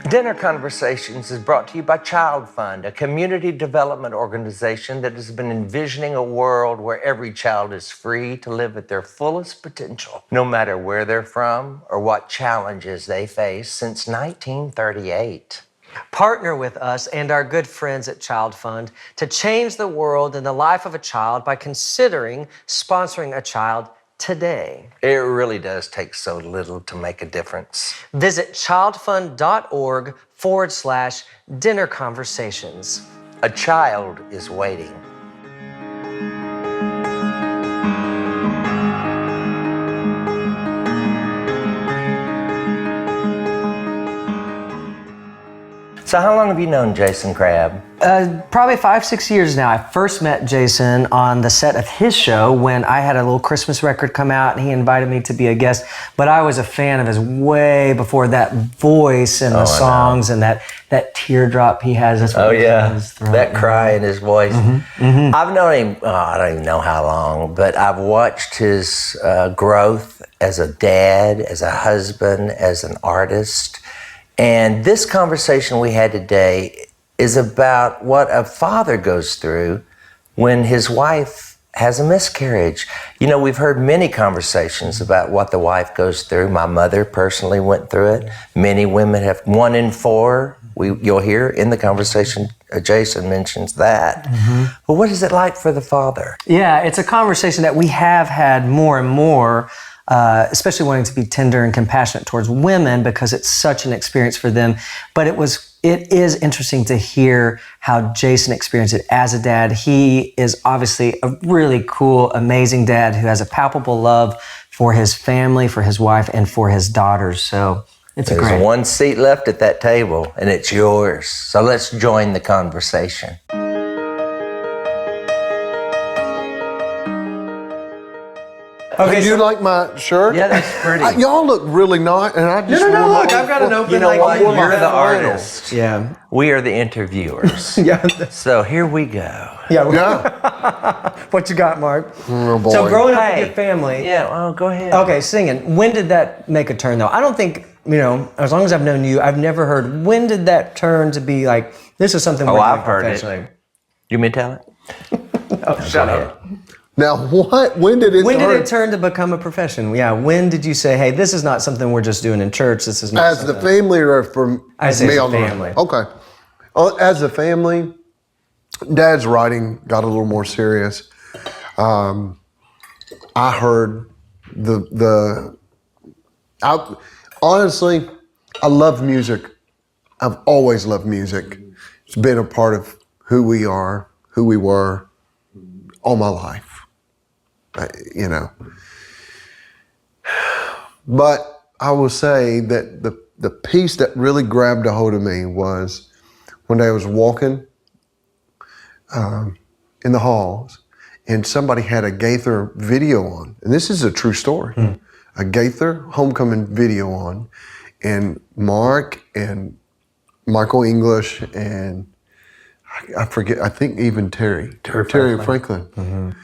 Dinner Conversations is brought to you by Child Fund, a community development organization that has been envisioning a world where every child is free to live at their fullest potential, no matter where they're from or what challenges they face since 1938. Partner with us and our good friends at Child Fund to change the world and the life of a child by considering sponsoring a child today. It really does take so little to make a difference. Visit childfund.org/dinner conversations. A child is waiting. So how long have you known Jason Crabb? Probably 5-6 years now. I first met Jason on the set of his show when I had a little Christmas record come out and he invited me to be a guest. But I was a fan of his way before. That voice and the songs and that teardrop he has. That's what in his throat. That cry in his voice. I've known him, I don't even know how long, but I've watched his growth as a dad, as a husband, as an artist. And this conversation we had today is about what a father goes through when his wife has a miscarriage. You know, we've heard many conversations about what the wife goes through. My mother personally went through it. Many women have. 1 in 4, you'll hear in the conversation, Jason mentions that. But what is it like for the father? Yeah, it's a conversation that we have had more and more, especially wanting to be tender and compassionate towards women because it's such an experience for them. But it is interesting to hear how Jason experienced it as a dad. He is obviously a really cool, amazing dad who has a palpable love for his family, for his wife, and for his daughters. So it's great. There's one seat left at that table, and it's yours. So let's join the conversation. Okay, do you like my shirt? Yeah, that's pretty. Y'all look really nice, and I just No, look, I've got an open. You know what? wore my You're the flannel. artist. Yeah. We are the interviewers. Yeah. So here we go. Yeah. What you got, Mark? Oh, boy. So growing up Hey. with your family. Yeah, well, go ahead. Okay, singing. When did that make a turn, though? I don't think, as long as I've known you, I've never heard, when did that turn to be like, this is something we're I've doing heard it. professionally? You mean tell it? Shut up. Now, what? When did it When turn? did it turn to become a profession? Yeah, when did you say, hey, this is not something we're just doing in church, this is not As the family or for I say me as a on the family. Okay. As a family, Dad's writing got a little more serious. I heard honestly, I love music. I've always loved music. It's been a part of who we are, who we were all my life. But I will say that the piece that really grabbed a hold of me was one day I was walking in the halls and somebody had a Gaither video on. And this is a true story. A Gaither homecoming video on. And Mark and Michael English and I forget, I think even Terry Franklin.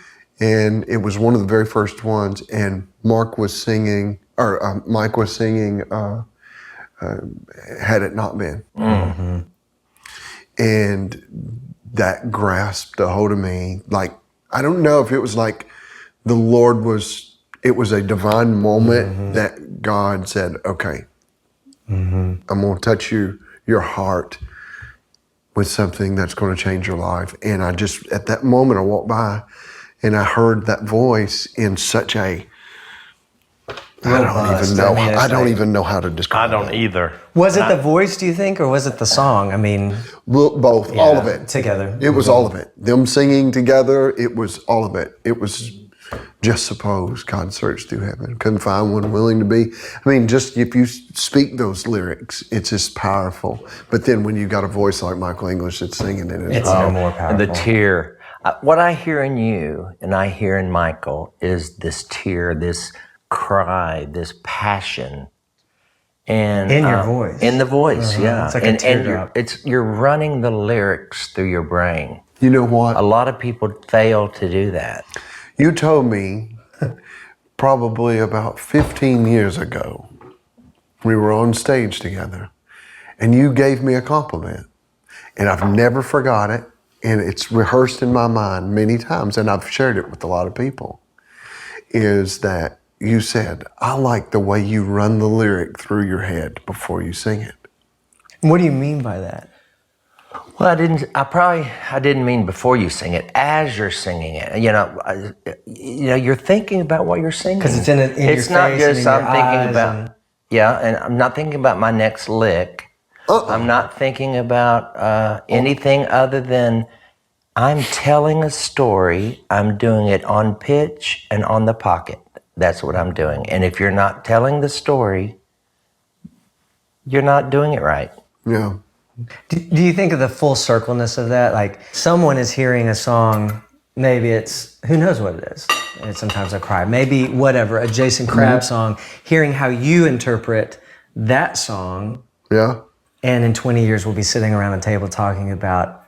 And it was one of the very first ones. And Mike was singing, Had It Not Been. And that grasped a hold of me. Like, I don't know if it was like the Lord it was a divine moment that God said, okay, I'm going to touch your heart with something that's going to change your life. And at that moment, I walked by and I heard that voice in such a, I don't even know how to describe it. I don't either. Was it the voice, do you think, or was it the song? I mean, Both, all of it. Together. It was all of it. Them singing together, it was all of it. It was just suppose God searched through heaven, couldn't find one willing to be. I mean, just if you speak those lyrics, it's just powerful. But then when you got a voice like Michael English that's singing it, it's even more powerful. And the tear. What I hear in you and I hear in Michael is this tear, this cry, this passion. And in your voice. In the voice, yeah. It's like a teardrop. You're running the lyrics through your brain. You know what? A lot of people fail to do that. You told me probably about 15 years ago, we were on stage together, and you gave me a compliment, and I've never forgot it, and it's rehearsed in my mind many times, and I've shared it with a lot of people, is that you said, I like the way you run the lyric through your head before you sing it. What do you mean by that? Well, I didn't mean before you sing it, as you're singing it. You're thinking about what you're singing. Because it's in your It's not face just and in I'm your thinking eyes about, and I'm not thinking about my next lick. I'm not thinking about anything other than I'm telling a story. I'm doing it on pitch and on the pocket. That's what I'm doing. And if you're not telling the story, you're not doing it right. Yeah. Do you think of the full circleness of that? Like someone is hearing a song, maybe it's, who knows what it is. It's sometimes a cry, maybe whatever, a Jason Crabb song, hearing how you interpret that song. Yeah. And in 20 years, we'll be sitting around a table talking about,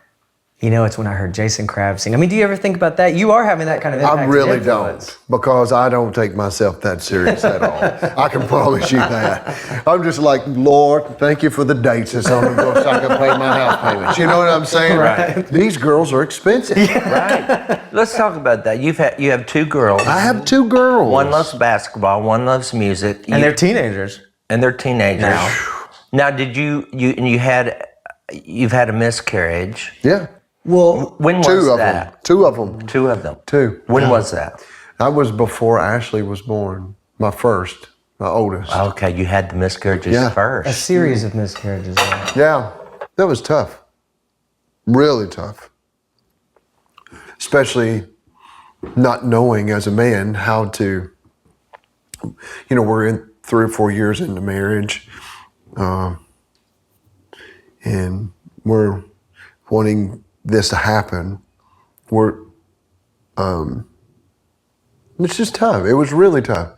it's when I heard Jason Crabb sing. I mean, do you ever think about that? You are having that kind of impact. I really influence. don't, because I don't take myself that serious at all. I can promise you that. I'm just like, Lord, thank you for the dates that's on the book so I can pay my house payments. You know what I'm saying? Right. These girls are expensive. Right. Let's talk about that. You have two girls. I have two girls. One loves basketball. One loves music. And they're teenagers. They're teenagers. Now, did you've had a miscarriage? Yeah. Well, When was that? Two of them. Two of them. Two. When was that? That was before Ashley was born. My first, my oldest. Okay, you had the miscarriages Yeah. a first. series of miscarriages. Yeah, that was tough. Really tough. Especially not knowing as a man how to, we're in 3 or 4 years into marriage, and we're wanting this to happen. It's just tough. It was really tough.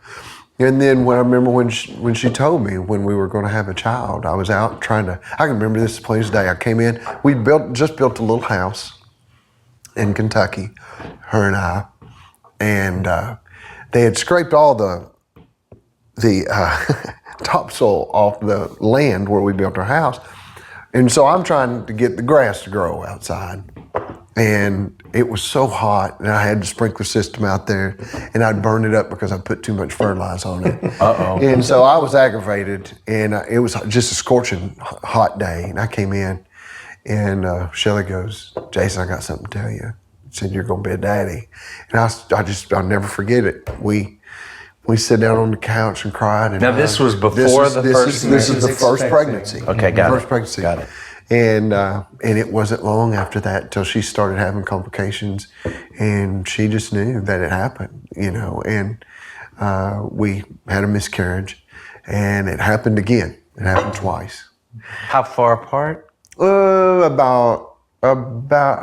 And then when I remember when she told me when we were going to have a child, I was out I can remember this plain as day. I came in, we just built a little house in Kentucky, her and I, and they had scraped all the topsoil off the land where we built our house. And so I'm trying to get the grass to grow outside. And it was so hot, and I had the sprinkler system out there, and I'd burn it up because I put too much fertilizer on it. And so I was aggravated, and it was just a scorching hot day. And I came in, and Shelley goes, Jason, I got something to tell you. She said, you're going to be a daddy. And I'll never forget it. We sat down on the couch and cried. And Now, this was before the first This is the first pregnancy. Okay, got it. First pregnancy. Got it. And it wasn't long after that until she started having complications, and she just knew that it happened, and we had a miscarriage, and it happened again. It happened twice. How far apart? About I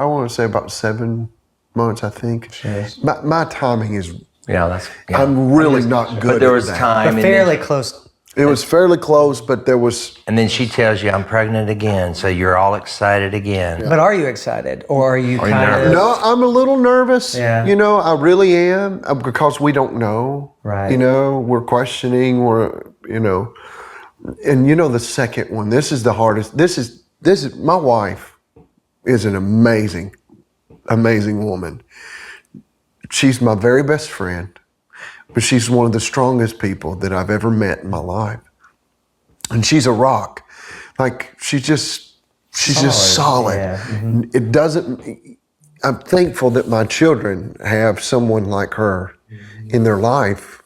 want to say about 7 months, I think. Jeez. My timing is, I'm really not good But there at was that. time. But fairly close. It was fairly close, but there was... And then she tells you, I'm pregnant again, so you're all excited again. But are you excited, or are you kind nervous? of... No, I'm a little nervous. Yeah. I really am, because we don't know. Right. We're questioning, and the second one, this is the hardest. This is my wife is an amazing woman. She's my very best friend, but she's one of the strongest people that I've ever met in my life. And she's a rock. Like, she's just solid. Yeah. Mm-hmm. It doesn't, I'm thankful that my children have someone like her in their life,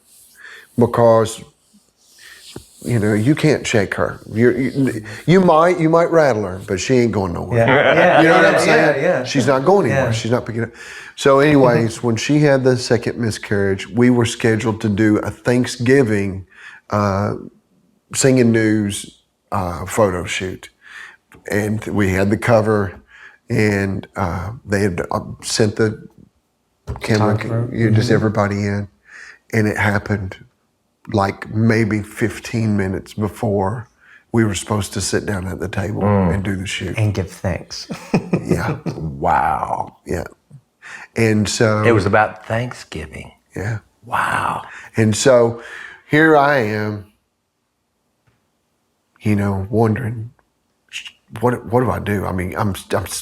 because, you can't shake her. You might rattle her, but she ain't going nowhere. Yeah. You know what I'm saying? Yeah. She's not going anywhere. Yeah. She's not picking up. So anyways, when she had the second miscarriage, we were scheduled to do a Thanksgiving singing news photo shoot. And we had the cover, and they had sent the camera, just everybody in. And it happened like maybe 15 minutes before we were supposed to sit down at the table and do the shoot. And give thanks. Yeah. Wow. Yeah. And so... It was about Thanksgiving. Yeah. Wow. And so here I am, wondering, what do I do? I mean,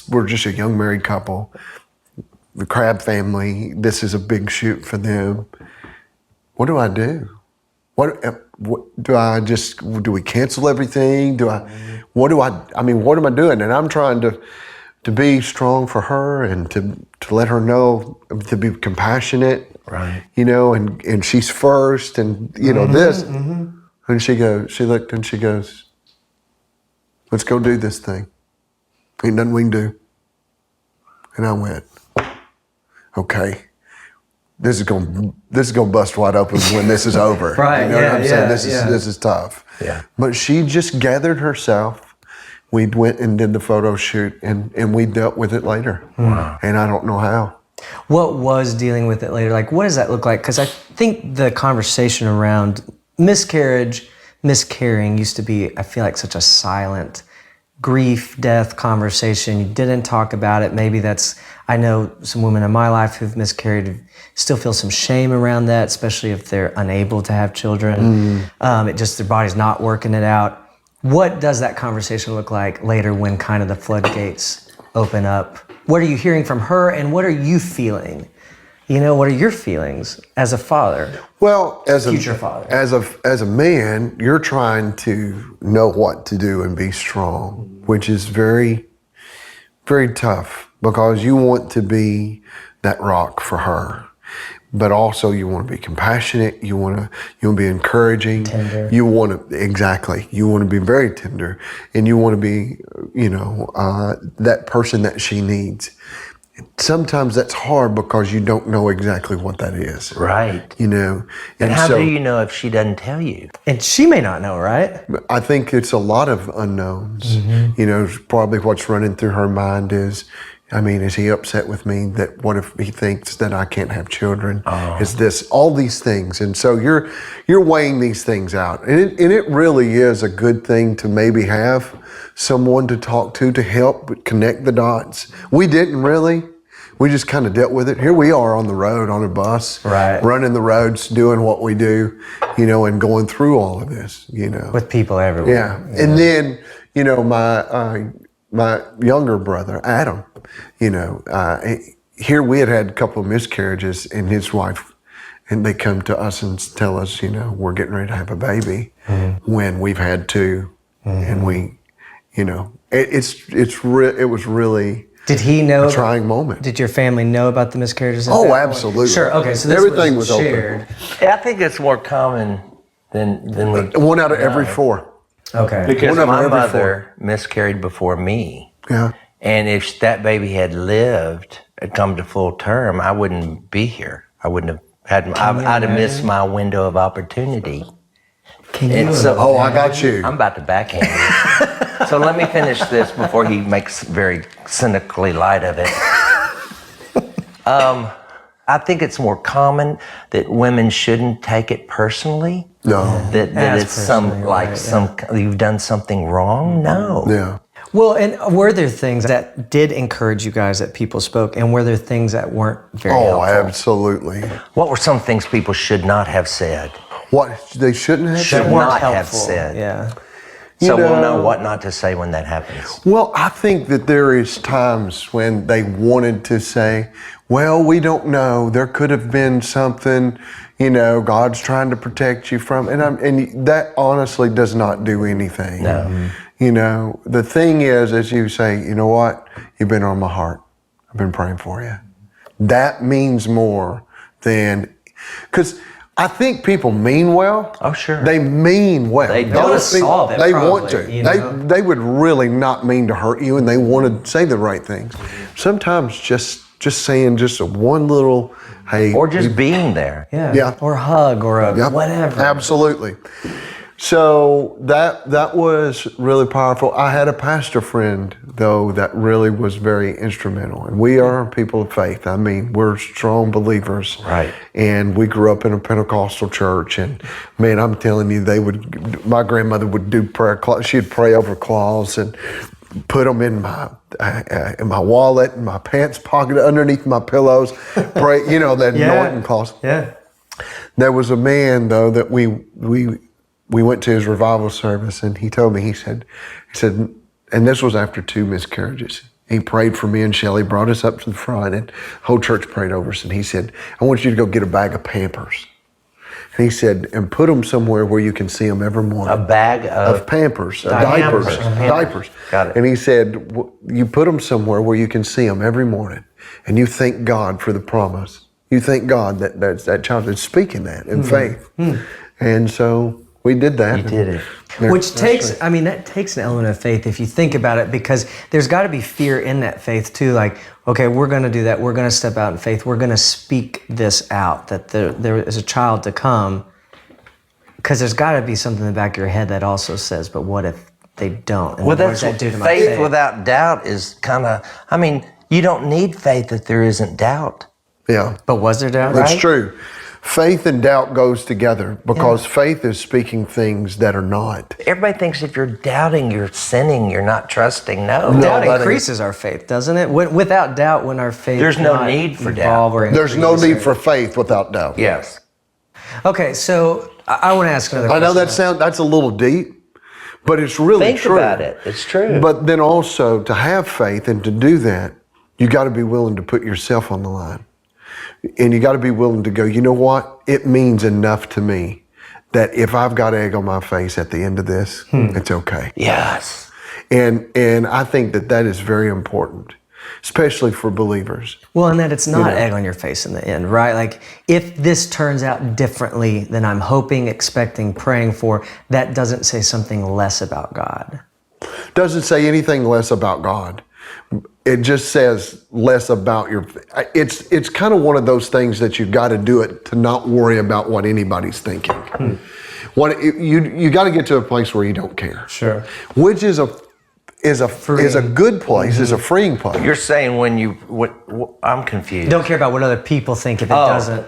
we're just a young married couple. The Crabb family, this is a big shoot for them. What do I do? What do we cancel everything? What am I doing? And I'm trying to be strong for her and to let her know, to be compassionate, right? And she's first, and this. And she looked and she goes, let's go do this thing. Ain't nothing we can do. And I went, okay. This is gonna bust wide open when this is over. Right. You know what I'm saying? This is tough. Yeah. But she just gathered herself. We went and did the photo shoot, and we dealt with it later. Wow. And I don't know how. What was dealing with it later? Like, what does that look like? Because I think the conversation around miscarrying used to be, I feel like, such a silent grief, death conversation. You didn't talk about it. Maybe I know some women in my life who've miscarried still feel some shame around that, especially if they're unable to have children. Their body's not working it out. What does that conversation look like later when kind of the floodgates open up? What are you hearing from her, and what are you feeling? What are your feelings as a father? Well, as a future father, as a man, you're trying to know what to do and be strong, which is very, very tough, because you want to be that rock for her, but also you want to be compassionate. You want to be encouraging. Tender. You want to be very tender, and you want to be, that person that she needs. Sometimes that's hard because you don't know exactly what that is. Right. And how do you know if she doesn't tell you? And she may not know, right? I think it's a lot of unknowns. Probably what's running through her mind is he upset with me? That what if he thinks that I can't have children? Is this all these things? And so you're weighing these things out, and it really is a good thing to maybe have someone to talk to help connect the dots. We didn't really. We just kind of dealt with it. Here we are on the road, on a bus, right, running the roads, doing what we do, and going through all of this, with people everywhere. Yeah. And then, my younger brother, Adam, here we had a couple of miscarriages, and his wife, and they come to us and tell us, we're getting ready to have a baby when we've had two, and we, it was really Did he know? a trying moment. Did your family know about the miscarriages? Oh, absolutely. Sure. Okay. So this everything was shared. open. I think it's more common than we. One out of every four. Okay. Because One out of my every mother miscarried before me. Yeah. And if that baby had lived and come to full term, I wouldn't be here. I wouldn't have had. I'd have missed my window of opportunity. Can you? I got you. I'm about to backhand you. So let me finish this before he makes very cynically light of it. I think it's more common that women shouldn't take it personally. No. That it's you've done something wrong. No. Yeah. Well, and were there things that did encourage you guys that people spoke, and were there things that weren't very helpful? Absolutely. What were some things people should not have said? What they shouldn't have Should said? not have helpful. said. Yeah. So we'll know what not to say when that happens. Well, I think that there is times when they wanted to say, well, we don't know. There could have been something, God's trying to protect you from, and that honestly does not do anything. No. The thing is, as you say, you know what? You've been on my heart. I've been praying for you. That means more than, because I think people mean well. Oh, sure. They mean well. They want to solve it, They probably, want to. They would really not mean to hurt you, and they want to say the right things. Sometimes just saying just a one little, hey. Or just being there. Yeah. Or hug or whatever. Absolutely. So that was really powerful. I had a pastor friend, though, that really was very instrumental. And we are people of faith. We're strong believers. Right. And we grew up in a Pentecostal church. And, man, I'm telling you, my grandmother would do prayer cloths. She'd pray over cloths and put them in my wallet, in my pants pocket, underneath my pillows. Pray, that anointing cloths. Yeah. There was a man, though, that we went to his revival service, and he told me, he said, and this was after 2 miscarriages. He prayed for me and Shelley, brought us up to the front, and the whole church prayed over us. And he said, I want you to go get a bag of Pampers. And he said, and put them somewhere where you can see them every morning. A bag of Pampers, diapers. diapers. Got it. And he said, you put them somewhere where you can see them every morning. And you thank God for the promise. You thank God that child is speaking that in faith. And so we did that. You did it. Yeah, Which takes, I mean, that takes an element of faith if you think about it, because there's got to be fear in that faith too. Like, okay, we're going to do that. We're going to step out in faith. We're going to speak this out, that there is a child to come. Because there's got to be something in the back of your head that also says, but what if they don't? And Well, what that's does that what do to my faith without doubt is kind of, I mean, you don't need faith if there isn't doubt. Yeah. But was there doubt? That's Right? true. Faith and doubt goes together because faith is speaking things that are not. Everybody thinks if you're doubting, you're sinning, you're not trusting. No. Doubt buddy. increases our faith, doesn't it? Without doubt, when our faith There's no not need for evolve or There's no increase. need for faith without doubt. Yes. Okay, so I want to ask another I question. know that's a little deep, but it's really Think true. about it. It's true. But then also to have faith and to do that, you got to be willing to put yourself on the line. And you got to be willing to go, you know what? It means enough to me that if I've got egg on my face at the end of this, it's okay. Yes. And I think that is very important, especially for believers. Well, and that it's not egg on your face in the end, right? Like, if this turns out differently than I'm hoping, expecting, praying for, that doesn't say something less about God. Doesn't say anything less about God. It just says less about your. It's kind of one of those things that you've got to do it to not worry about what anybody's thinking. You got to get to a place where you don't care. Sure. Which is a good place, is a freeing place. You're saying when you, I'm confused. Don't care about what other people think if it doesn't.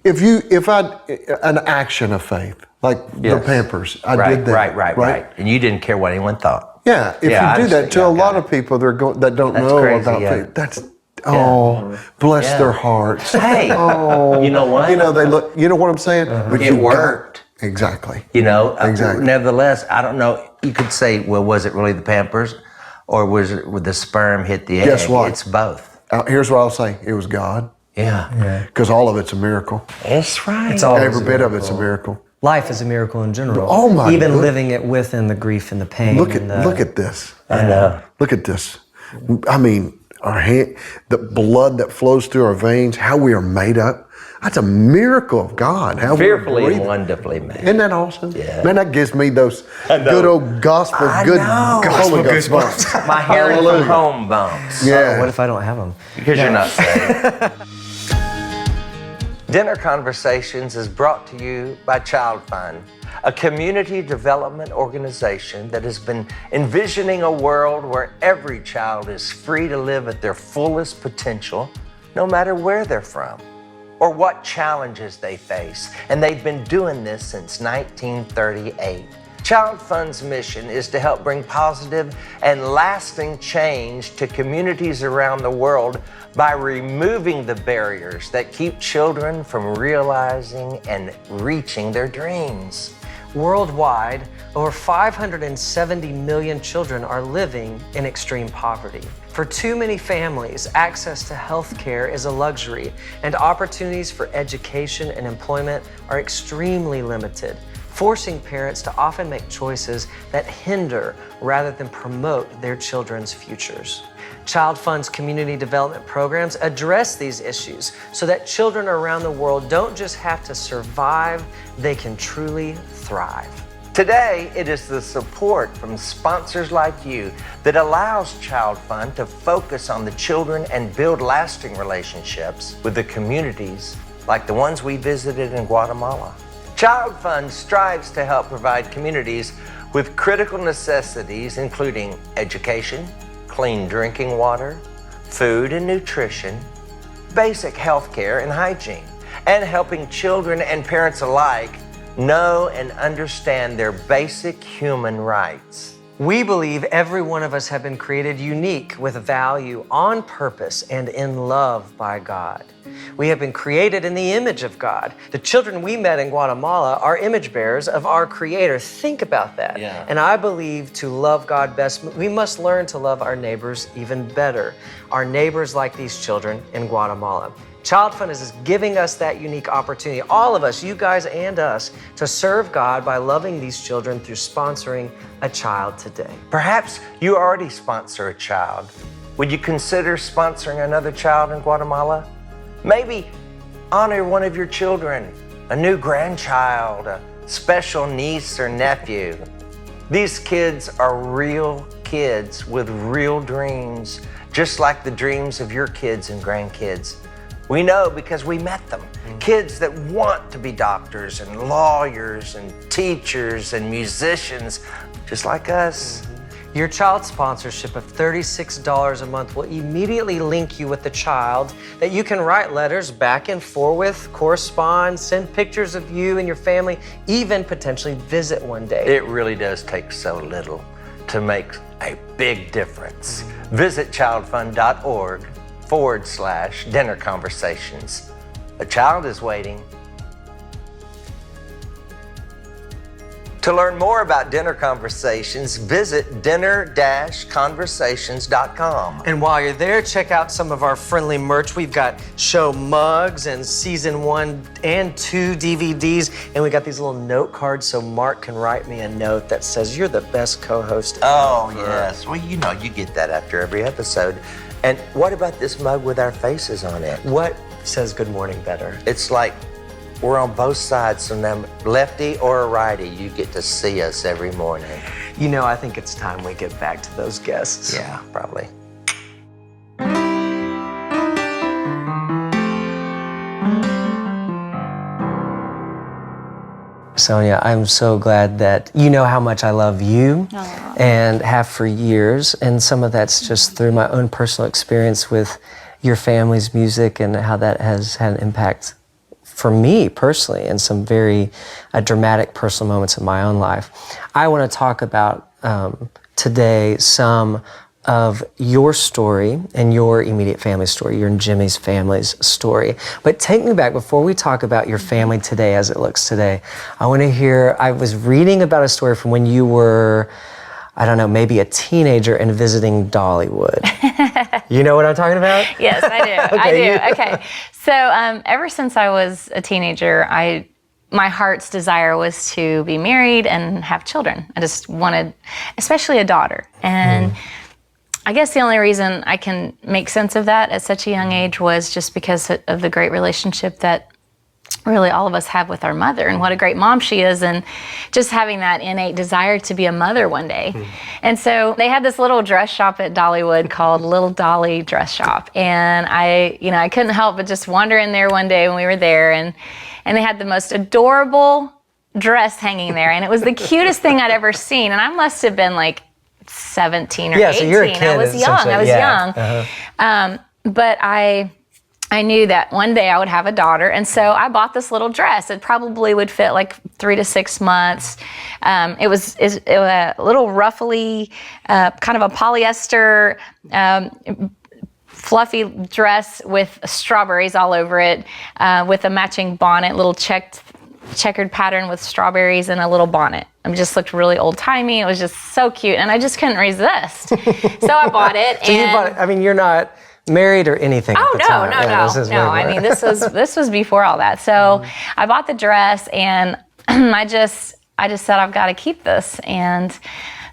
If an action of faith, like the Yes. Pampers, I Right, did that. right. And you didn't care what anyone thought. Yeah, if Yeah, I you do that understand. to Yeah, a got lot it. of people, that don't That's know crazy, about yeah. faith. That's bless Yeah. their hearts. Hey, you know what? They look. You know what I'm saying? But It worked. Exactly. You know, Exactly. Nevertheless, I don't know. You could say, well, was it really the Pampers, or was it with the sperm hit the egg? Guess what? It's both. Here's what I'll say: it was God, Yeah. because all of it's a miracle. That's right. It's all Every bit of it's a miracle. Life is a miracle in general. Oh my Even goodness. living it within the grief and the pain. Look and at this. I know. Look at this. I mean, our hand, the blood that flows through our veins, how we are made up. That's a miracle of God. How we're Fearfully and breathing. wonderfully made. Isn't that awesome? Yeah. Man, that gives me those good old gospel, I good know. Holy Ghost bumps. My hearing from Hallelujah. home bumps. Yeah. What if I don't have them? Because you're not saved. Dinner Conversations is brought to you by Child Fund, a community development organization that has been envisioning a world where every child is free to live at their fullest potential, no matter where they're from or what challenges they face. And they've been doing this since 1938. Child Fund's mission is to help bring positive and lasting change to communities around the world by removing the barriers that keep children from realizing and reaching their dreams. Worldwide, over 570 million children are living in extreme poverty. For too many families, access to health care is a luxury, and opportunities for education and employment are extremely limited, forcing parents to often make choices that hinder rather than promote their children's futures. Child Fund's community development programs address these issues so that children around the world don't just have to survive, they can truly thrive. Today, it is the support from sponsors like you that allows Child Fund to focus on the children and build lasting relationships with the communities like the ones we visited in Guatemala. Child Fund strives to help provide communities with critical necessities, including education, clean drinking water, food and nutrition, basic health care and hygiene, and helping children and parents alike know and understand their basic human rights. We believe every one of us have been created unique with value, on purpose, and in love by God. We have been created in the image of God. The children we met in Guatemala are image bearers of our Creator. Think about that. Yeah. And I believe to love God best, we must learn to love our neighbors even better. Our neighbors like these children in Guatemala. Child Fund is giving us that unique opportunity, all of us, you guys and us, to serve God by loving these children through sponsoring a child today. Perhaps you already sponsor a child. Would you consider sponsoring another child in Guatemala? Maybe honor one of your children, a new grandchild, a special niece or nephew. These kids are real kids with real dreams, just like the dreams of your kids and grandkids. We know because we met them. Kids that want to be doctors and lawyers and teachers and musicians, just like us. Your child sponsorship of $36 a month will immediately link you with the child that you can write letters back and forth with, correspond, send pictures of you and your family, even potentially visit one day. It really does take so little to make a big difference. Visit childfund.org/dinner conversations. A child is waiting. To learn more about dinner conversations, visit dinner-conversations.com. And while you're there, check out some of our friendly merch. We've got show mugs and season 1 and 2 DVDs. And we got these little note cards so Mark can write me a note that says, "You're the best co-host Oh, ever." yes. Well, you know, you get that after every episode. And what about this mug with our faces on it? What says good morning better? It's like we're on both sides, so now lefty or a righty, you get to see us every morning. You know, I think it's time we get back to those guests. Yeah, probably. Sonya, I'm so glad that you know how much I love you and have for years. And some of that's just through my own personal experience with your family's music and how that has had an impact for me personally and some very dramatic personal moments in my own life. I want to talk about today some of your story and your immediate family story, your and Jimmy's family's story. But take me back, before we talk about your family today as it looks today, I want to hear, I was reading about a story from when you were, I don't know, maybe a teenager and visiting Dollywood. You know what I'm talking about? Yes, I do. Okay, I do. Okay. So ever since I was a teenager, my heart's desire was to be married and have children. I just wanted, especially a daughter. And I guess the only reason I can make sense of that at such a young age was just because of the great relationship that really all of us have with our mother and what a great mom she is, and just having that innate desire to be a mother one day. And so they had this little dress shop at Dollywood called Little Dolly Dress Shop. And I couldn't help but just wander in there one day when we were there, and they had the most adorable dress hanging there. And it was the cutest thing I'd ever seen. And I must have been like 17 or 18. So you're a kid, I was young. But I knew that one day I would have a daughter, and so I bought this little dress. It probably would fit like 3 to 6 months. It was a little ruffly, kind of a polyester, fluffy dress with strawberries all over it, with a matching bonnet, little checkered pattern with strawberries and a little bonnet. It just looked really old-timey. It was just so cute, and I just couldn't resist. So I bought it. So you bought it. I mean, you're not married or anything at the time. No. I mean, this was before all that. So I bought the dress, and I just said, I've got to keep this. And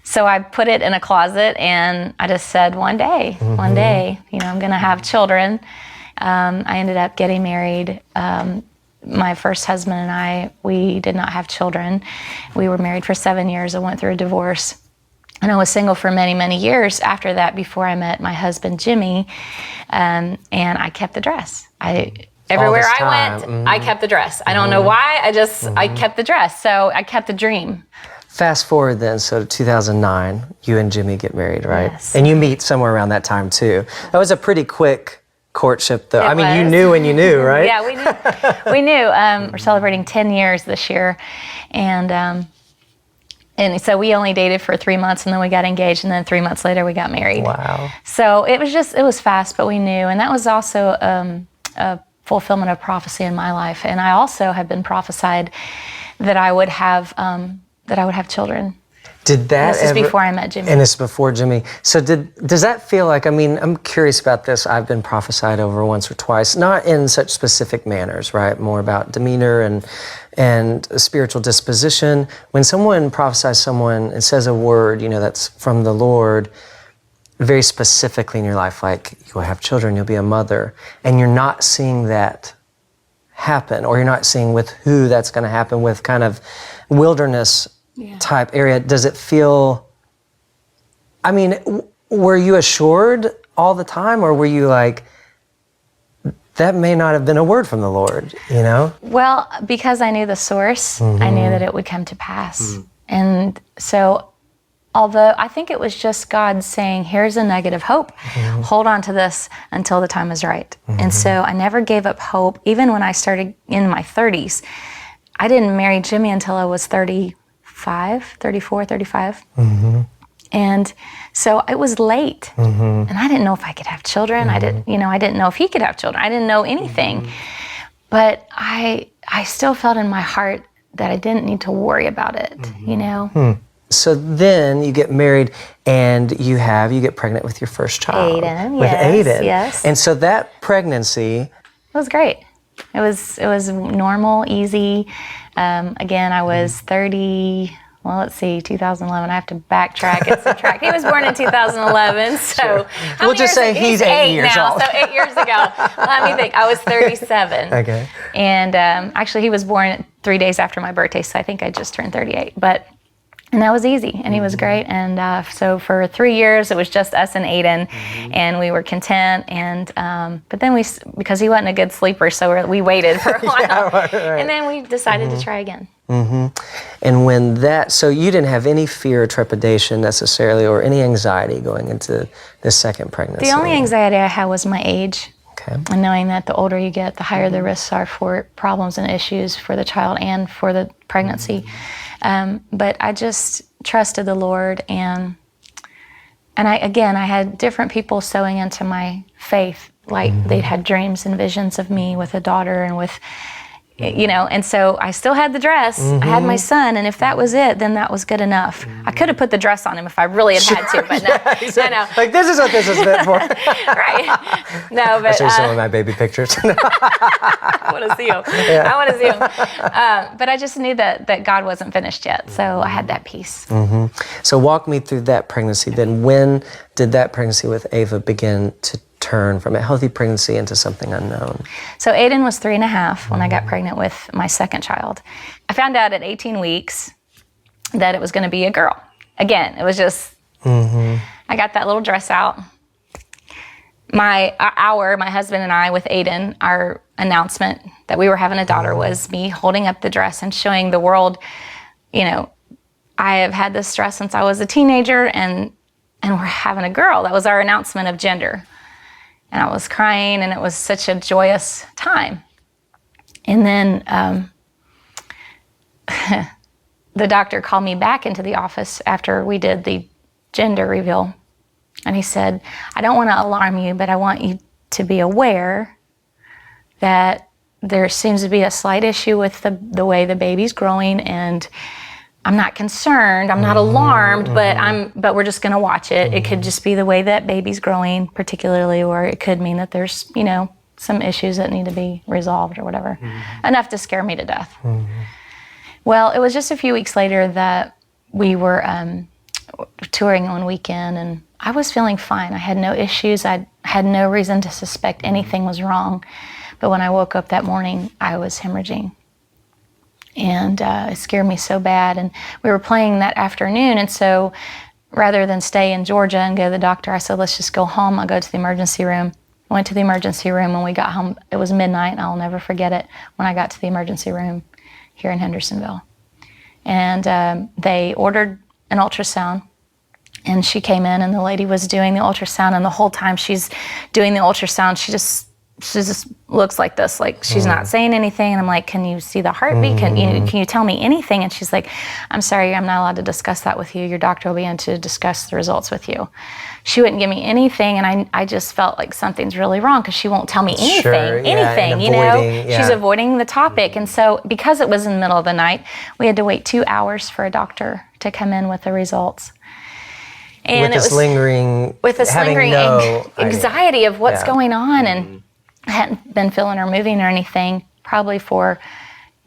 so I put it in a closet, and I just said, one day, I'm going to have children. I ended up getting married. My first husband and I, we did not have children. We were married for 7 years. I went through a divorce. And I was single for many, many years after that before I met my husband, Jimmy. And I kept the dress. Everywhere I went, I kept the dress. I don't know why, I kept the dress. So I kept the dream. Fast forward then, so to 2009, you and Jimmy get married, right? Yes. And you meet somewhere around that time too. That was a pretty quick courtship though. It you was. knew when you knew, right? Yeah, we knew. We knew. We're celebrating 10 years this year. And And so we only dated for 3 months, and then we got engaged, and then 3 months later we got married. Wow. So it was fast, but we knew. And that was also a fulfillment of prophecy in my life. And I also had been prophesied that I would have children. Did that This is before I met Jimmy. And this is before Jimmy. So does that feel like, I mean, I'm curious about this. I've been prophesied over once or twice, not in such specific manners, right? More about demeanor and a spiritual disposition. When someone prophesies someone and says a word, that's from the Lord, very specifically in your life, like you'll have children, you'll be a mother, and you're not seeing that happen, or you're not seeing with who that's going to happen, with kind of wilderness type area, does it feel, I mean, were you assured all the time, or were you like, that may not have been a word from the Lord, Well, because I knew the source, I knew that it would come to pass. And so, although I think it was just God saying, here's a nugget of hope, hold on to this until the time is right. And so I never gave up hope, even when I started in my 30s. I didn't marry Jimmy until I was 34, 35. And so it was late. And I didn't know if I could have children. I didn't know if he could have children. I didn't know anything. But I still felt in my heart that I didn't need to worry about it, So then you get married and you get pregnant with your first child. Aiden, yes. And so that pregnancy, it was great. It was normal, easy. Again, I was 30, 2011. I have to backtrack and subtract. He was born in 2011, so we'll just say he's 8 years now, old. So 8 years ago. Let me think. I was 37. Okay. And actually, he was born 3 days after my birthday, so I think I just turned 38. And that was easy, and he was great. And so for 3 years, it was just us and Aiden, and we were content. And but then because he wasn't a good sleeper, so we waited for a while, right. and then we decided to try again. And so you didn't have any fear or trepidation necessarily, or any anxiety going into this second pregnancy? The only anxiety I had was my age. Okay. And knowing that the older you get, the higher the risks are for problems and issues for the child and for the pregnancy. But I just trusted the Lord, and I had different people sowing into my faith, like they'd had dreams and visions of me with a daughter and with, and so I still had the dress. I had my son, and if that was it, then that was good enough. I could have put the dress on him if I really had to, but no. Like, this is what this is meant for. Right. No, but... I show you some of my baby pictures. I want to see him. Yeah. I want to see him. But I just knew that God wasn't finished yet, so I had that peace. So walk me through that pregnancy then. When did that pregnancy with Ava begin to turn from a healthy pregnancy into something unknown? So Aiden was 3.5 when I got pregnant with my second child. I found out at 18 weeks that it was going to be a girl. Again, it was just, I got that little dress out. My husband and I with Aiden, our announcement that we were having a daughter was me holding up the dress and showing the world, I have had this dress since I was a teenager, and we're having a girl. That was our announcement of gender. And I was crying, and it was such a joyous time. And then the doctor called me back into the office after we did the gender reveal. And he said, I don't want to alarm you, but I want you to be aware that there seems to be a slight issue with the way the baby's growing, and I'm not concerned, I'm not alarmed, but we're just gonna watch it. It could just be the way that baby's growing particularly, or it could mean that there's, some issues that need to be resolved or whatever. Enough to scare me to death. Well, it was just a few weeks later that we were touring one weekend, and I was feeling fine. I had no issues. I had no reason to suspect anything was wrong. But when I woke up that morning, I was hemorrhaging. And it scared me so bad. And we were playing that afternoon, and so rather than stay in Georgia and go to the doctor, I said, let's just go home. I'll go to the emergency room. I went to the emergency room. When we got home, it was midnight, and I'll never forget it, when I got to the emergency room here in Hendersonville. And they ordered an ultrasound, and she came in, and the lady was doing the ultrasound, and the whole time she's doing the ultrasound, she just she just looks like this, like she's not saying anything. And I'm like, can you see the heartbeat? Can you tell me anything? And she's like, I'm sorry, I'm not allowed to discuss that with you. Your doctor will be in to discuss the results with you. She wouldn't give me anything, and I just felt like something's really wrong because she won't tell me anything. Sure, anything, you know? She's avoiding the topic. And so because it was in the middle of the night, we had to wait 2 hours for a doctor to come in with the results. And with this lingering anxiety of what's going on, and I hadn't been feeling or moving or anything probably for,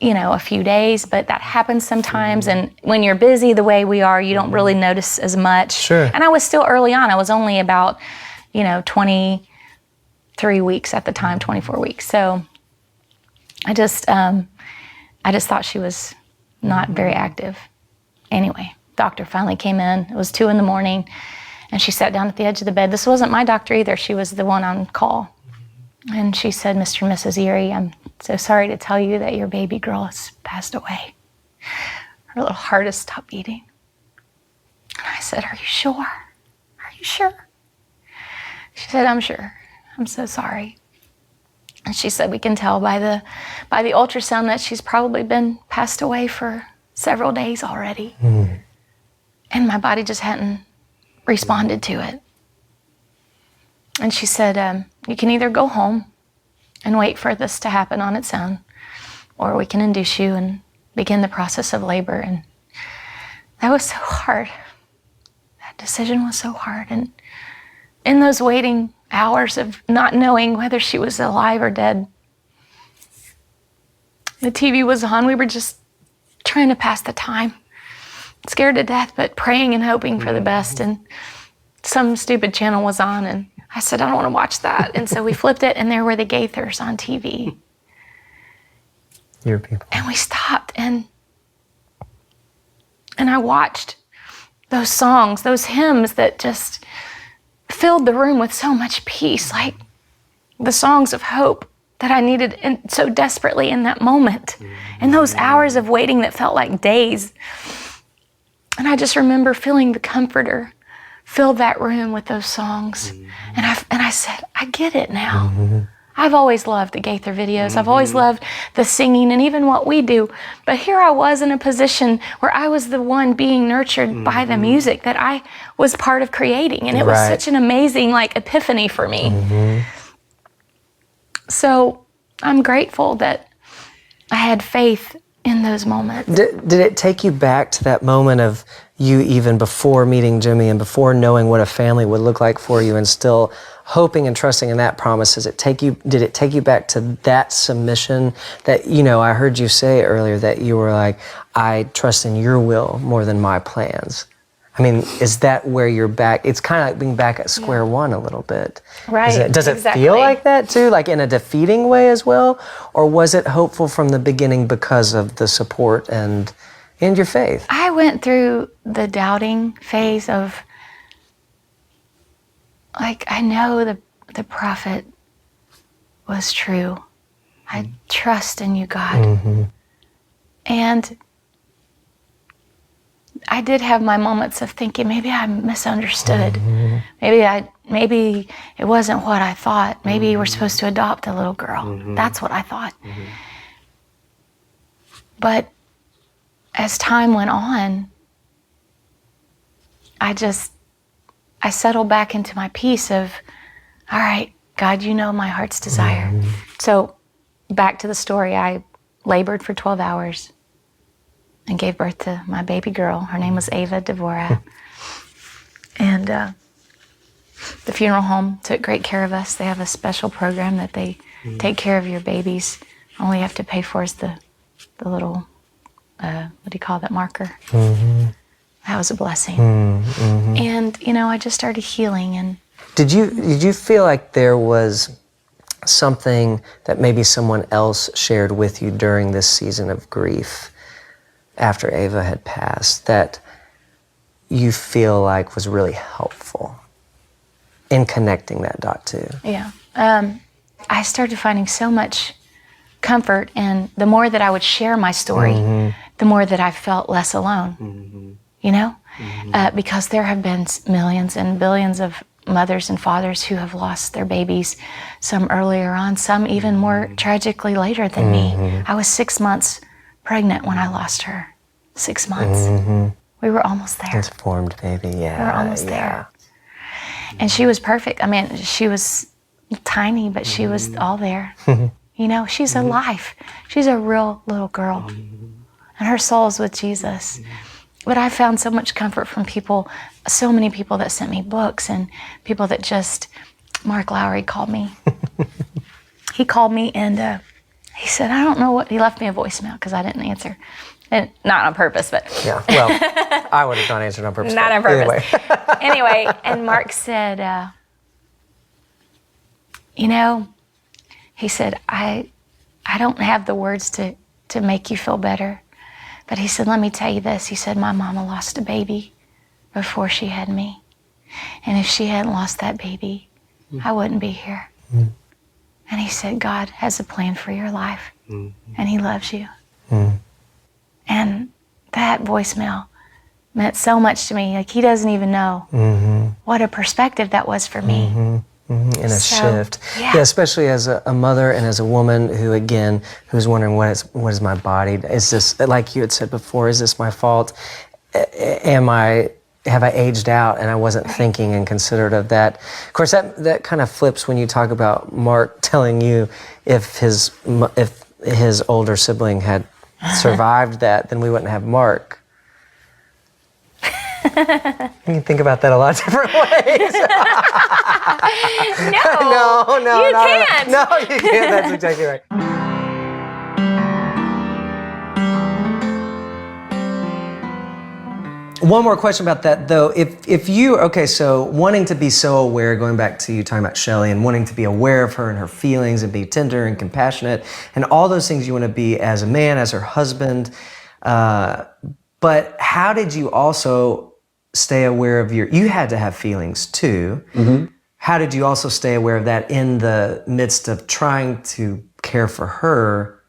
a few days, but that happens sometimes. And when you're busy the way we are, you don't really notice as much. Sure. And I was still early on. I was only about, 23 weeks at the time, 24 weeks. So I just thought she was not very active. Anyway, doctor finally came in. It was 2 a.m, and she sat down at the edge of the bed. This wasn't my doctor either. She was the one on call. And she said, Mr. and Mrs. Erie, I'm so sorry to tell you that your baby girl has passed away. Her little heart has stopped beating. And I said, are you sure? Are you sure? She said, I'm sure. I'm so sorry. And she said, we can tell by the ultrasound that she's probably been passed away for several days already. And my body just hadn't responded to it. And she said, you can either go home and wait for this to happen on its own, or we can induce you and begin the process of labor. And that was so hard. That decision was so hard. And in those waiting hours of not knowing whether she was alive or dead, the TV was on. We were just trying to pass the time, scared to death, but praying and hoping for the best. And some stupid channel was on, and I said, I don't want to watch that. And so we flipped it, and there were the Gaithers on TV. Your people. And we stopped, and I watched those songs, those hymns that just filled the room with so much peace, like the songs of hope that I needed so desperately in that moment. In those hours of waiting that felt like days. And I just remember feeling the Comforter fill that room with those songs. And I said, I get it now. I've always loved the Gaither videos. I've always loved the singing and even what we do. But here I was in a position where I was the one being nurtured by the music that I was part of creating. And it was such an amazing epiphany for me. So I'm grateful that I had faith in those moments. Did it take you back to that moment of you even before meeting Jimmy and before knowing what a family would look like for you and still hoping and trusting in that promise? Did it take you back to that submission that, I heard you say earlier that you were like, I trust in your will more than my plans? I mean, is that where you're back? It's kind of like being back at square one a little bit. Right. Does it feel like that too, like in a defeating way as well? Or was it hopeful from the beginning because of the support and your faith? I went through the doubting phase of, I know the prophet was true. I trust in you, God. And I did have my moments of thinking, maybe I misunderstood. Maybe it wasn't what I thought. Maybe we're supposed to adopt a little girl. That's what I thought. But as time went on, I settled back into my peace of, all right, God, you know my heart's desire. So back to the story, I labored for 12 hours and gave birth to my baby girl. Her name was Ava Devorah. And the funeral home took great care of us. They have a special program that they take care of your babies. All you have to pay for is the little, what do you call that, marker? That was a blessing. And, I just started healing. And Did you feel like there was something that maybe someone else shared with you during this season of grief after Ava had passed that you feel like was really helpful in connecting that dot to? Yeah. I started finding so much comfort, and the more that I would share my story, the more that I felt less alone, because there have been millions and billions of mothers and fathers who have lost their babies, some earlier on, some even more tragically later than me. I was 6 months pregnant when I lost her. 6 months. We were almost there. It's formed baby, yeah. We were almost there. And she was perfect. I mean, she was tiny, but she was all there. You know, she's alive. She's a real little girl. And her soul's with Jesus. But I found so much comfort from people, so many people that sent me books and people that just, Mark Lowry called me. He called me and he said, I don't know what, he left me a voicemail because I didn't answer. And not on purpose, but. Yeah, well, I would have not answered on purpose. Not on purpose. Anyway, and Mark said, you know, he said, I don't have the words to make you feel better. But he said, let me tell you this. He said, my mama lost a baby before she had me. And if she hadn't lost that baby, I wouldn't be here. And he said, God has a plan for your life. And he loves you. And that voicemail meant so much to me. Like, he doesn't even know what a perspective that was for me. And a shift. Yeah. Yeah, especially as a mother and as a woman who, again, who's wondering what is my body? Is this, like you had said before, is this my fault? Have I aged out and I wasn't thinking and considerate of that? Of course, that kind of flips when you talk about Mark telling you if his older sibling had survived that, then we wouldn't have Mark. You can think about that a lot of different ways. No, you can't. No, you can't. That's exactly right. One more question about that, though. If you, okay, so wanting to be so aware, going back to you talking about Shelley and wanting to be aware of her and her feelings and be tender and compassionate and all those things you want to be as a man, as her husband, but how did you also stay aware of you had to have feelings too. How did you also stay aware of that in the midst of trying to care for her?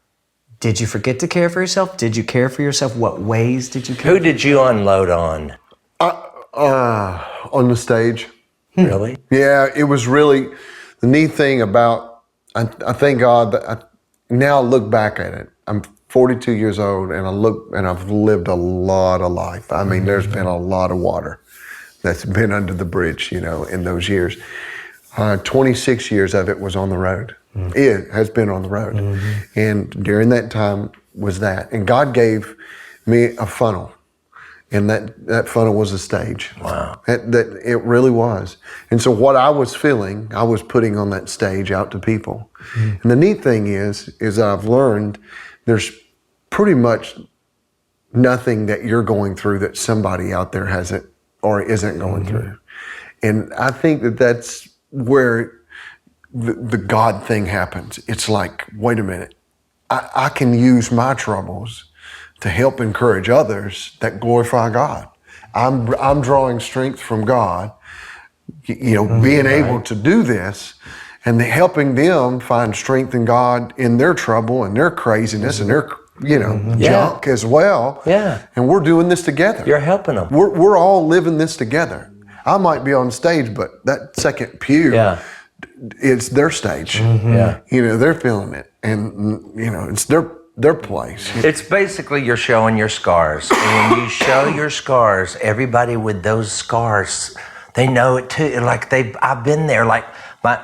Did you forget to care for yourself? Did you care for yourself? What ways did you care? Who did you unload on? On the stage. Really? Yeah, it was really the neat thing about, I thank God that now I look back at it. I'm 42 years old and I've lived a lot of life. I mean, there's been a lot of water that's been under the bridge, you know, in those years. 26 years of it was on the road. It has been on the road. And during that time was that. And God gave me a funnel. And that funnel was a stage. Wow. That it really was. And so what I was feeling, I was putting on that stage out to people. And the neat thing is I've learned there's pretty much nothing that you're going through that somebody out there hasn't or isn't going through. And I think that's where the God thing happens. It's like, wait a minute, I can use my troubles to help encourage others that glorify God. I'm drawing strength from God, you know, being able to do this and helping them find strength in God in their trouble and their craziness and their, you know, junk as well. Yeah. And we're doing this together. You're helping them. We're all living this together. I might be on stage, but that second pew, it's their stage. Yeah. You know, they're feeling it. And, you know, it's their place. It's basically you're showing your scars. And when you show your scars, everybody with those scars, they know it too. Like I've been there. Like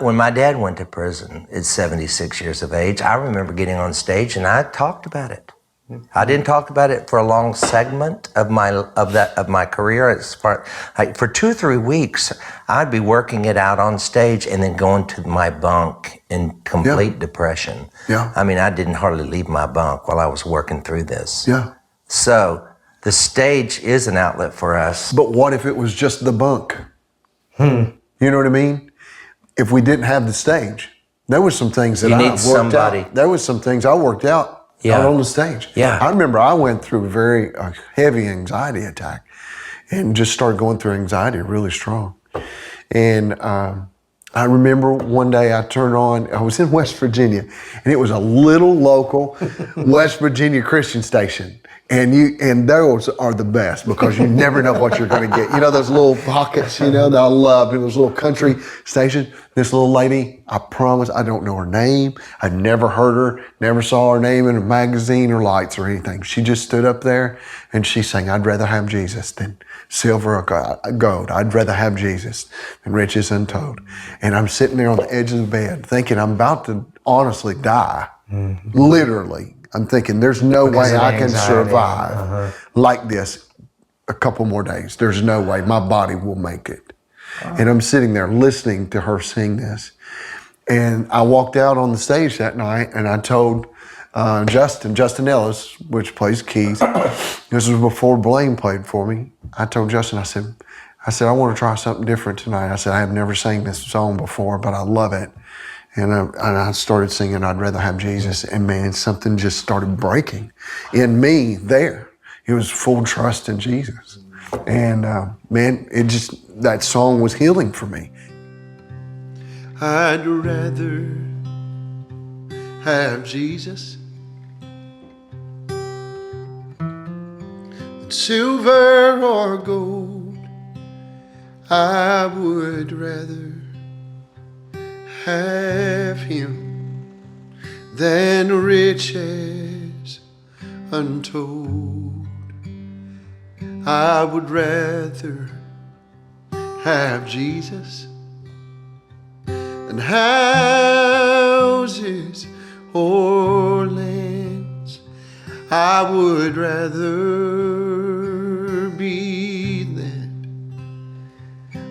when my dad went to prison at 76 years of age, I remember getting on stage and I talked about it. I didn't talk about it for a long segment of my career. It's for 2 or 3 weeks, I'd be working it out on stage and then going to my bunk in complete depression. Yeah. I mean, I didn't hardly leave my bunk while I was working through this. Yeah. So the stage is an outlet for us. But what if it was just the bunk? You know what I mean? If we didn't have the stage, there was some things that I worked out. There was some things I worked out out on the stage. Yeah. I remember I went through a heavy anxiety attack and just started going through anxiety really strong. And I remember one day I was in West Virginia, and it was a little local West Virginia Christian station. And those are the best because you never know what you're going to get. You know those little pockets, that I love, those little country stations. This little lady, I promise I don't know her name. I've never heard her, never saw her name in a magazine or lights or anything. She just stood up there and she sang, "I'd rather have Jesus than silver or gold. I'd rather have Jesus than riches untold." And I'm sitting there on the edge of the bed thinking I'm about to honestly die, literally. I'm thinking there's no way I can survive like this a couple more days. There's no way my body will make it. And I'm sitting there listening to her sing this. And I walked out on the stage that night and I told Justin Ellis, which plays keys. This was before Blaine played for me. I told Justin, I said, "I want to try something different tonight." I said, "I have never sang this song before, but I love it." And I started singing, "I'd rather have Jesus." And man, something just started breaking in me there. It was full trust in Jesus. And man, that song was healing for me. I'd rather have Jesus than silver or gold. I would rather have him than riches untold. I would rather have Jesus than houses or lands. I would rather be led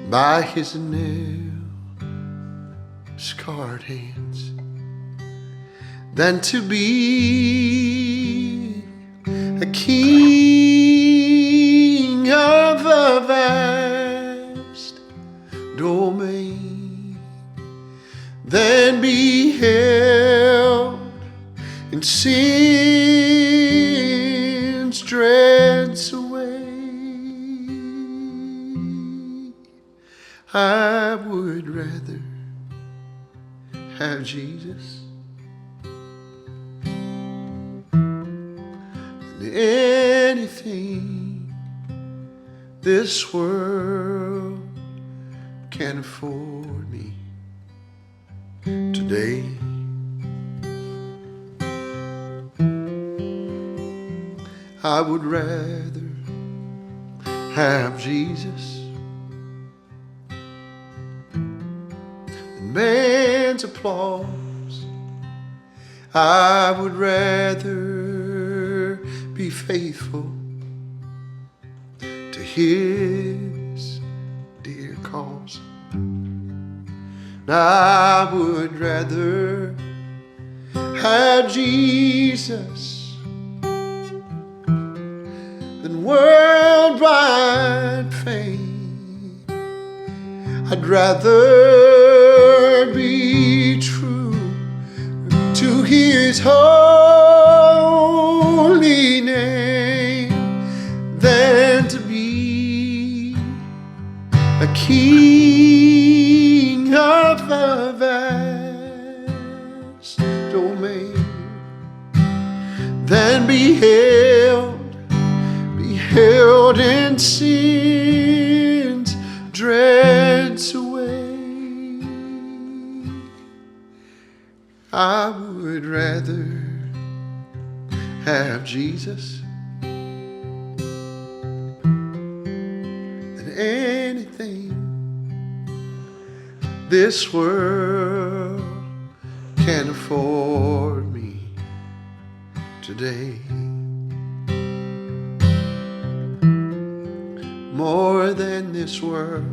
by his nail-scarred hands than to be a king of a vast domain, than be held in sin's dreads away. I would rather have Jesus than anything this world can afford me today. I would rather have Jesus than man's applause. I would rather be faithful to his dear cause. I would rather have Jesus than worldwide fame. I'd rather be true to his holy name than to be a king of a vast domain, than be held in sin's dreads away. I would rather have Jesus than anything this world can afford me today. More than this world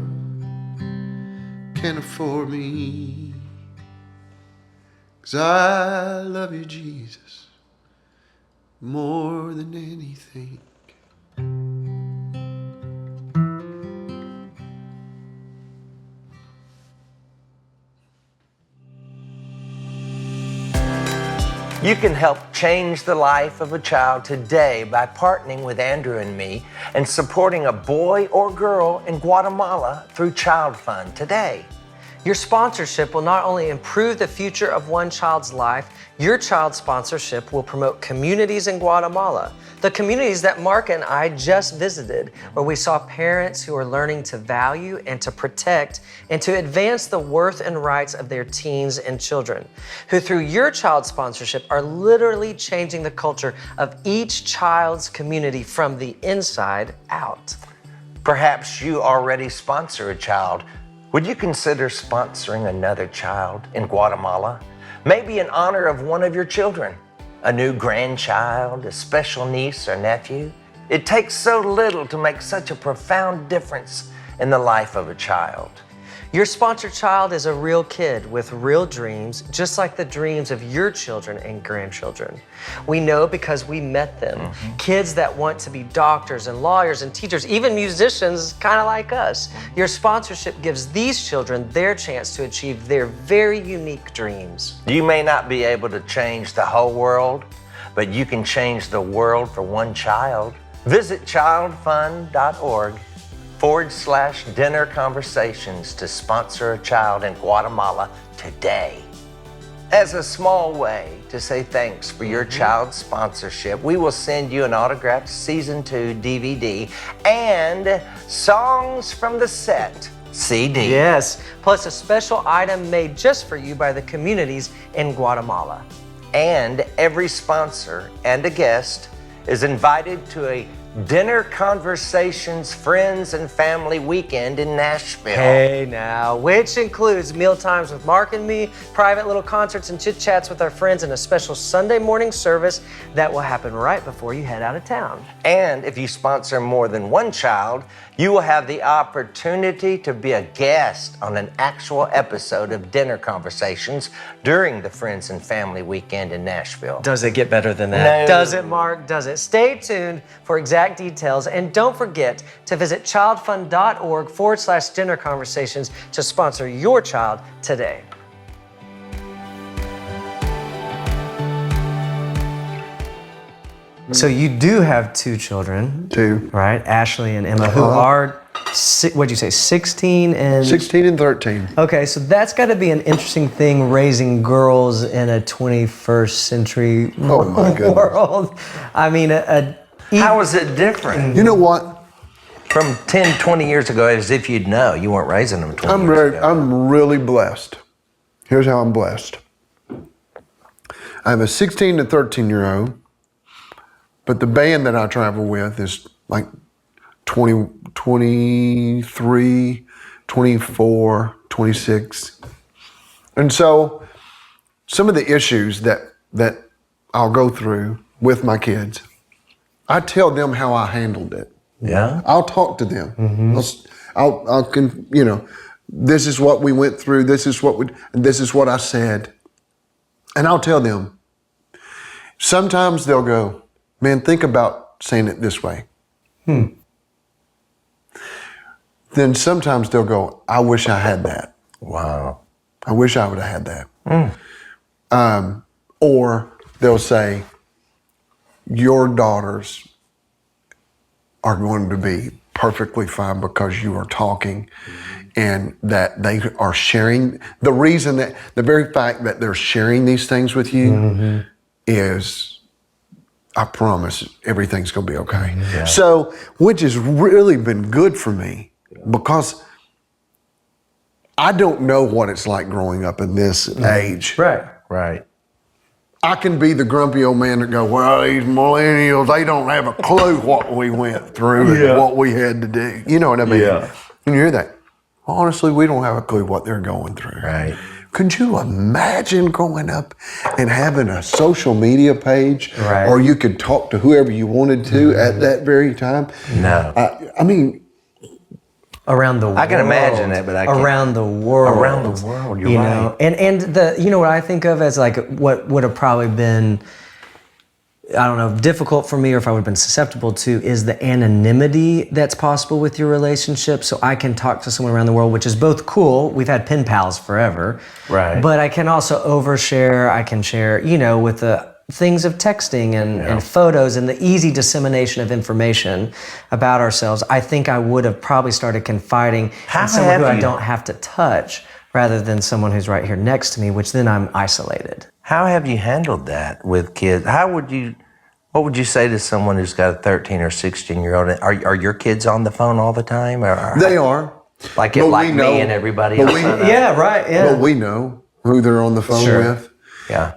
can afford me, 'cause I love you, Jesus, more than anything. You can help change the life of a child today by partnering with Andrew and me and supporting a boy or girl in Guatemala through Child Fund today. Your sponsorship will not only improve the future of one child's life, your child's sponsorship will promote communities in Guatemala. The communities that Mark and I just visited, where we saw parents who are learning to value and to protect and to advance the worth and rights of their teens and children, who through your child's sponsorship are literally changing the culture of each child's community from the inside out. Perhaps you already sponsor a child. Would you consider sponsoring another child in Guatemala? Maybe in honor of one of your children, a new grandchild, a special niece or nephew. It takes so little to make such a profound difference in the life of a child. Your sponsored child is a real kid with real dreams, just like the dreams of your children and grandchildren. We know because we met them. Kids that want to be doctors and lawyers and teachers, even musicians, kind of like us. Your sponsorship gives these children their chance to achieve their very unique dreams. You may not be able to change the whole world, but you can change the world for one child. Visit childfund.org/dinner conversations to sponsor a child in Guatemala today. As a small way to say thanks for your child's sponsorship, we will send you an autographed Season 2 DVD and Songs from the Set CD. Yes, plus a special item made just for you by the communities in Guatemala. And every sponsor and a guest is invited to a Dinner Conversations Friends and Family Weekend in Nashville. Hey now, which includes meal times with Mark and me, private little concerts and chit chats with our friends, and a special Sunday morning service that will happen right before you head out of town. And if you sponsor more than one child, you will have the opportunity to be a guest on an actual episode of Dinner Conversations during the Friends and Family Weekend in Nashville. Does it get better than that? No. Does it, Mark? Does it? Stay tuned for exact details, and don't forget to visit childfund.org/dinner conversations to sponsor your child today. So you do have two children. Two. Right? Ashley and Emma, who are, what'd you say, 16 and... 16 and 13. Okay, so that's got to be an interesting thing, raising girls in a 21st century world. I mean, How is it different? You know what? From 10, 20 years ago, as if you'd know. You weren't raising them 20 years ago. I'm really blessed. Here's how I'm blessed. I have a 16 to 13-year-old, but the band that I travel with is like 20, 23, 24, 26. And so some of the issues that I'll go through with my kids, I tell them how I handled it. Yeah. I'll talk to them. This is what we went through. This is what I said. And I'll tell them. Sometimes they'll go, man, think about saying it this way. Then sometimes they'll go, I wish I had that. Wow. I wish I would have had that. Or they'll say, your daughters are going to be perfectly fine because you are talking and that they are sharing. The reason that, the very fact that they're sharing these things with you is, I promise everything's going to be okay. Yeah. So, which has really been good for me because I don't know what it's like growing up in this age. Right. I can be the grumpy old man that go, well, these millennials, they don't have a clue what we went through and what we had to do. You know what I mean? Yeah. And you hear that. Honestly, we don't have a clue what they're going through. Right. Could you imagine growing up and having a social media page or you could talk to whoever you wanted to at that very time? No. I mean, around the world. I can imagine it, but I can't. Around the world. Around the world, you're right. And the, you know what I think of as like what would have probably been, I don't know, difficult for me or if I would have been susceptible to is the anonymity that's possible with your relationship. So I can talk to someone around the world, which is both cool. We've had pen pals forever. Right. But I can also overshare. I can share, with the things of texting and photos and the easy dissemination of information about ourselves. I think I would have probably started confiding in someone who I don't have to touch rather than someone who's right here next to me, which then I'm isolated. How have you handled that with kids? What would you say to someone who's got a 13 or 16-year-old? Are your kids on the phone all the time? Or They are. Like But like we me know- and everybody but else? we- I know? Yeah, right. Yeah. But we know who they're on the phone Sure. with. Yeah.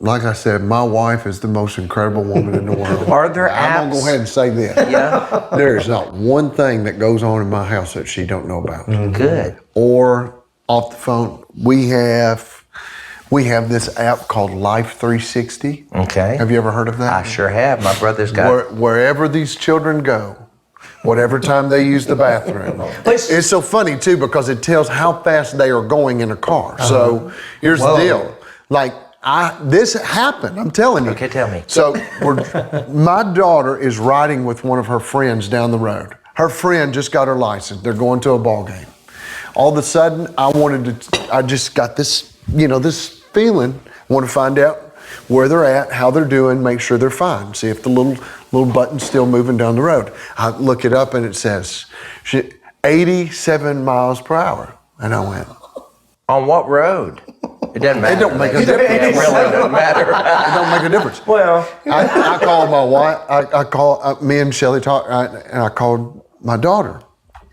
Like I said, my wife is the most incredible woman in the world. Are there I'm gonna apps? go ahead and say this. Yeah. There's not one thing that goes on in my house that she don't know about. Good. Or off the phone, we have this app called Life 360. Okay. Have you ever heard of that? I sure have. My brother's got. Wherever these children go, whatever time they use the bathroom. It's so funny too because it tells how fast they are going in a car. So here's the deal. Like this happened, I'm telling you. Okay, tell me. So my daughter is riding with one of her friends down the road. Her friend just got her license. They're going to a ball game. All of a sudden, I just got this, this feeling. Want to find out where they're at, how they're doing, make sure they're fine. See if the little button's still moving down the road. I look it up and it says 87 miles per hour. And I went, On what road? It doesn't matter. it don't make a difference. It really doesn't matter. It don't make a difference. Well, I called my wife. Me and Shelly talked, and I called my daughter.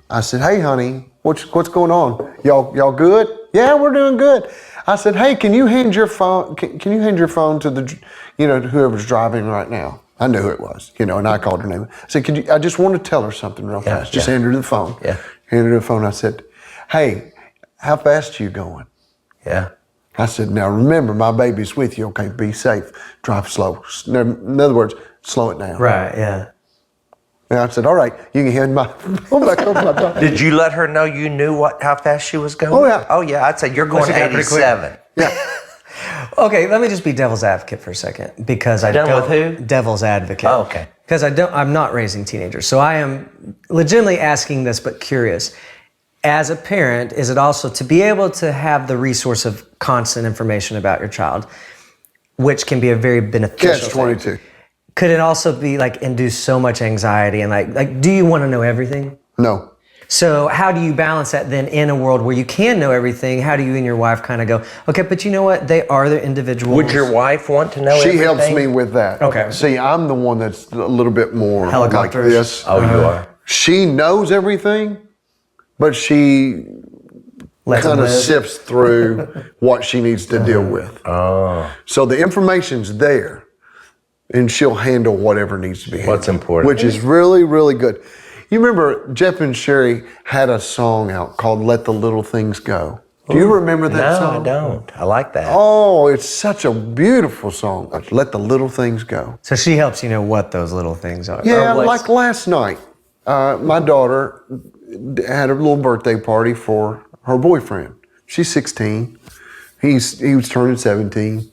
I said, "Hey, honey, what's going on? Y'all good? Yeah, we're doing good." I said, "Hey, can you hand your phone? Can you hand your phone to the, to whoever's driving right now?" I knew who it was, and I called her name. I said, I just want to tell her something real fast. Just hand her the phone. Yeah. Handed her the phone. I said, "Hey, how fast are you going?" yeah. I said, "Now remember, my baby's with you. Okay, be safe. Drive slow. In other words, slow it down." Right. Yeah. And I said, "All right, you can hand my phone back over my daughter." Did you let her know you knew how fast she was going? Oh, yeah. Oh yeah. I'd say you're going she got pretty quick. 87. Yeah. Okay, let me just be devil's advocate for a second because I Done don't. with who? Devil's advocate. Oh, okay. Because I'm not raising teenagers, so I am legitimately asking this, but curious. As a parent, is it also to be able to have the resource of constant information about your child, which can be a very beneficial Catch thing? 22. Could it also be induce so much anxiety and like do you want to know everything? No. So how do you balance that then in a world where you can know everything? How do you and your wife kind of go, okay, but you know what? They are the individuals. Would your wife want to know She everything? helps me with that. Okay. See, I'm the one that's a little bit more like Helicopters. this. Oh, you are. She knows everything, but she Let them kind of live. sifts through what she needs to deal with. Oh. So the information's there, and she'll handle whatever needs to be handled. What's important. Which is really, really good. You remember Jeff and Sherry had a song out called Let the Little Things Go. Do you remember that No, song? I don't. I like that. Oh, it's such a beautiful song. Let the little things go. So she helps you know what those little things are. Yeah, Or what's- like last night, my daughter had a little birthday party for her boyfriend. She's 16. He was turning 17.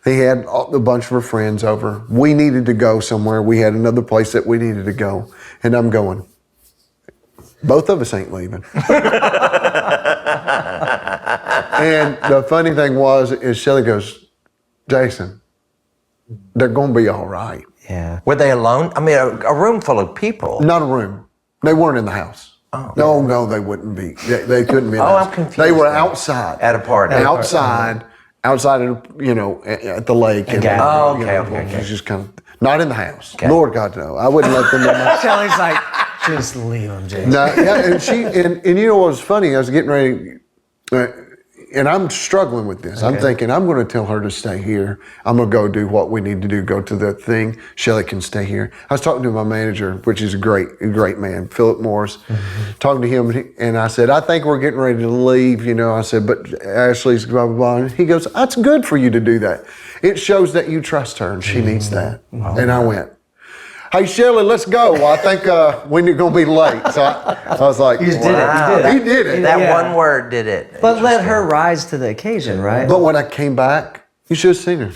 He had a bunch of her friends over. We needed to go somewhere. We had another place that we needed to go. And I'm going, both of us ain't leaving. And the funny thing is Shelly goes, Jason, they're going to be all right. Yeah. Were they alone? I mean, a room full of people. Not a room. They weren't in the house. Oh. No, they wouldn't be. They couldn't be in the Oh, house. I'm confused They were now. outside. At a party. Outside, at the lake. And, Okay. Oh, okay. It's just kind of, not in the house. Okay. Lord God, no. I wouldn't let them in my Shelly's like, just leave them, Jason. No, yeah, and you know what was funny? I was getting ready, and I'm struggling with this. I'm thinking, I'm going to tell her to stay here. I'm going to go do what we need to do, go to the thing. Shelly can stay here. I was talking to my manager, which is a great man, Philip Morris, talking to him, and I said, I think we're getting ready to leave, I said, but Ashley's blah, blah, blah. And he goes, that's good for you to do that. It shows that you trust her, and she needs that. And I went, hey, Shelly, let's go. Well, I think we're going to be late. So I was like, You just did it. Wow. You did it. He did it. That Yeah. one word did it. But let her rise to the occasion, right? But when I came back, you should have seen her.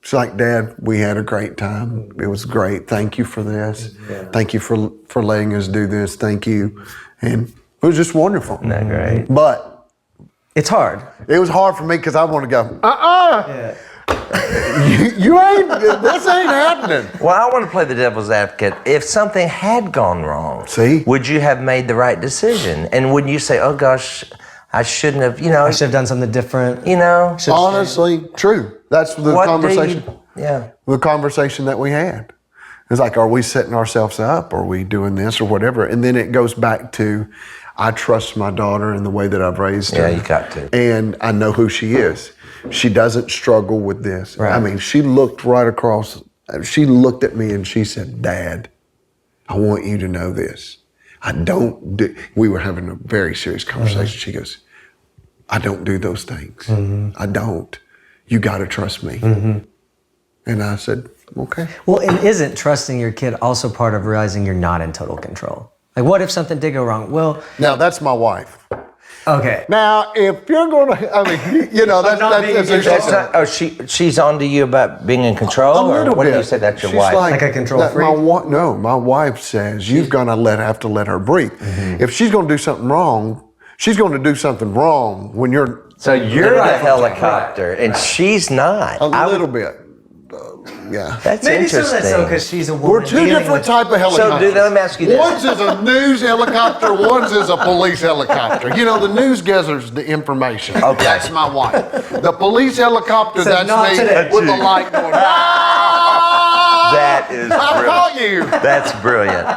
She's like, Dad, we had a great time. It was great. Thank you for this. Thank you for letting us do this. Thank you. And it was just wonderful. Isn't that great? But It's hard. it was hard for me because I want to go, Yeah. you ain't, this ain't happening. Well, I want to play the devil's advocate. If something had gone wrong, See? would you have made the right decision? And would you say, oh gosh, I shouldn't have, I should have done something different. Honestly, true. That's the what conversation. Yeah. The conversation that we had. It's like, are we setting ourselves up? Are we doing this or whatever? And then it goes back to, I trust my daughter in the way that I've raised her. Yeah, you got to. And I know who she is. She doesn't struggle with this. Right. I mean, she looked right across, she looked at me and she said, Dad, I want you to know this. We were having a very serious conversation. She goes, I don't do those things. I don't. You got to trust me. And I said, okay. Well, and isn't trusting your kid also part of realizing you're not in total control? Like, what if something did go wrong? Well, Now, that's my wife. okay. Now, if you're going to, I mean, That's not, she's on to you about being in control? a little or what bit. do you say? That's your She's wife? Like a control that freak? My wife says you've got to have to let her breathe. If she's going to do something wrong, she's going to do something wrong when you're So you're the helicopter, and she's not. a little bit. Yeah. That's Maybe some interesting. of that's so because she's a woman. We're two dealing different with- type of helicopters. let me ask you this. One's is a news helicopter, one's is a police helicopter. You know, the news gathers the information. Okay. That's my wife. The police helicopter, Said, "Not that's me today." with the light going, That is I brilliant. caught you. That's brilliant.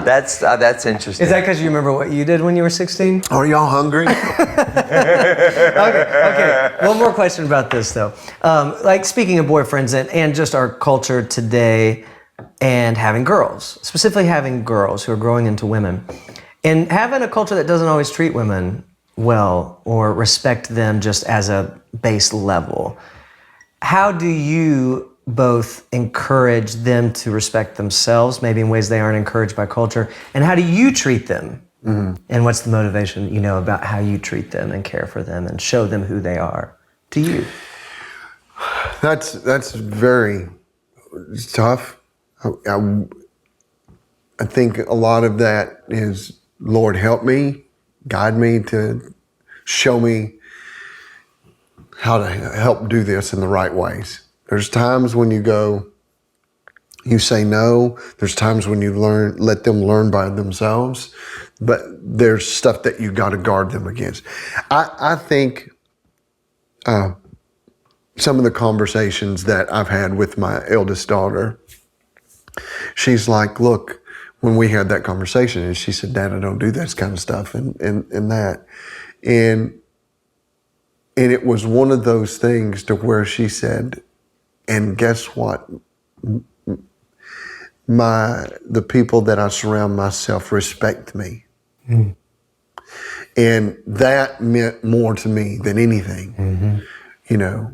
That's interesting. Is that because you remember what you did when you were 16? Are y'all hungry? Okay. One more question about this, though. Like, speaking of boyfriends and just our culture today and having girls, specifically having girls who are growing into women, and having a culture that doesn't always treat women well or respect them just as a base level. How do you both encourage them to respect themselves, maybe in ways they aren't encouraged by culture, and how do you treat them? And what's the motivation, about how you treat them and care for them and show them who they are to you? That's very tough. I think a lot of that is, Lord, help me, guide me to show me how to help do this in the right ways. There's times when you say no. There's times when you let them learn by themselves, but there's stuff that you got to guard them against. I think some of the conversations that I've had with my eldest daughter, she's like, look, when we had that conversation, and she said, Dad, I don't do this kind of stuff and that. And it was one of those things to where she said, and guess what? The people that I surround myself respect me. And that meant more to me than anything.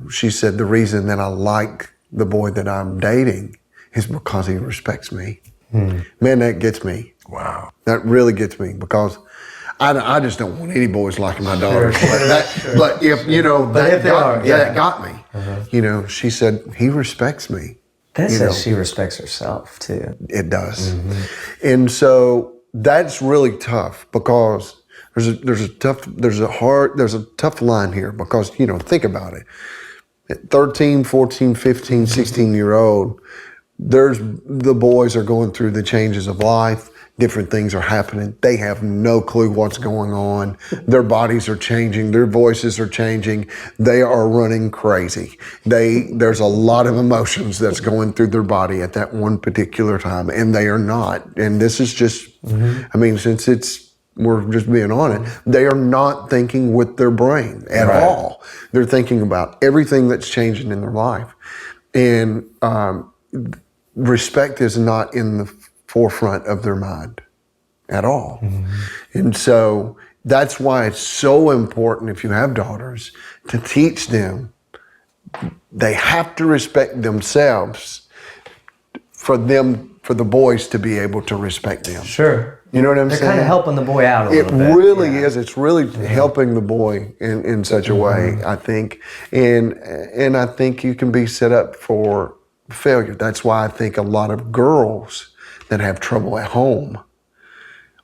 She said the reason that I like the boy that I'm dating is because he respects me. Man, that gets me. Wow. That really gets me because I just don't want any boys liking my daughter. But if that got me. She said he respects me. That says she respects herself too. It does. And so that's really tough because there's a tough line here because, think about it. At 13, 14, 15, 16-year-old, the boys are going through the changes of life. Different things are happening. They have no clue what's going on. Their bodies are changing. Their voices are changing. They are running crazy. There's a lot of emotions that's going through their body at that one particular time, and they are not. And this is just, since we're just being on it, they are not thinking with their brain at all. They're thinking about everything that's changing in their life. And respect is not in the forefront of their mind at all. And so that's why it's so important, if you have daughters, to teach them they have to respect themselves for the boys to be able to respect them. Sure. You know what I'm They're saying? kind of helping the boy out a It little bit. really is. It's really helping the boy in such a way, I think. And I think you can be set up for failure. That's why I think a lot of girls that have trouble at home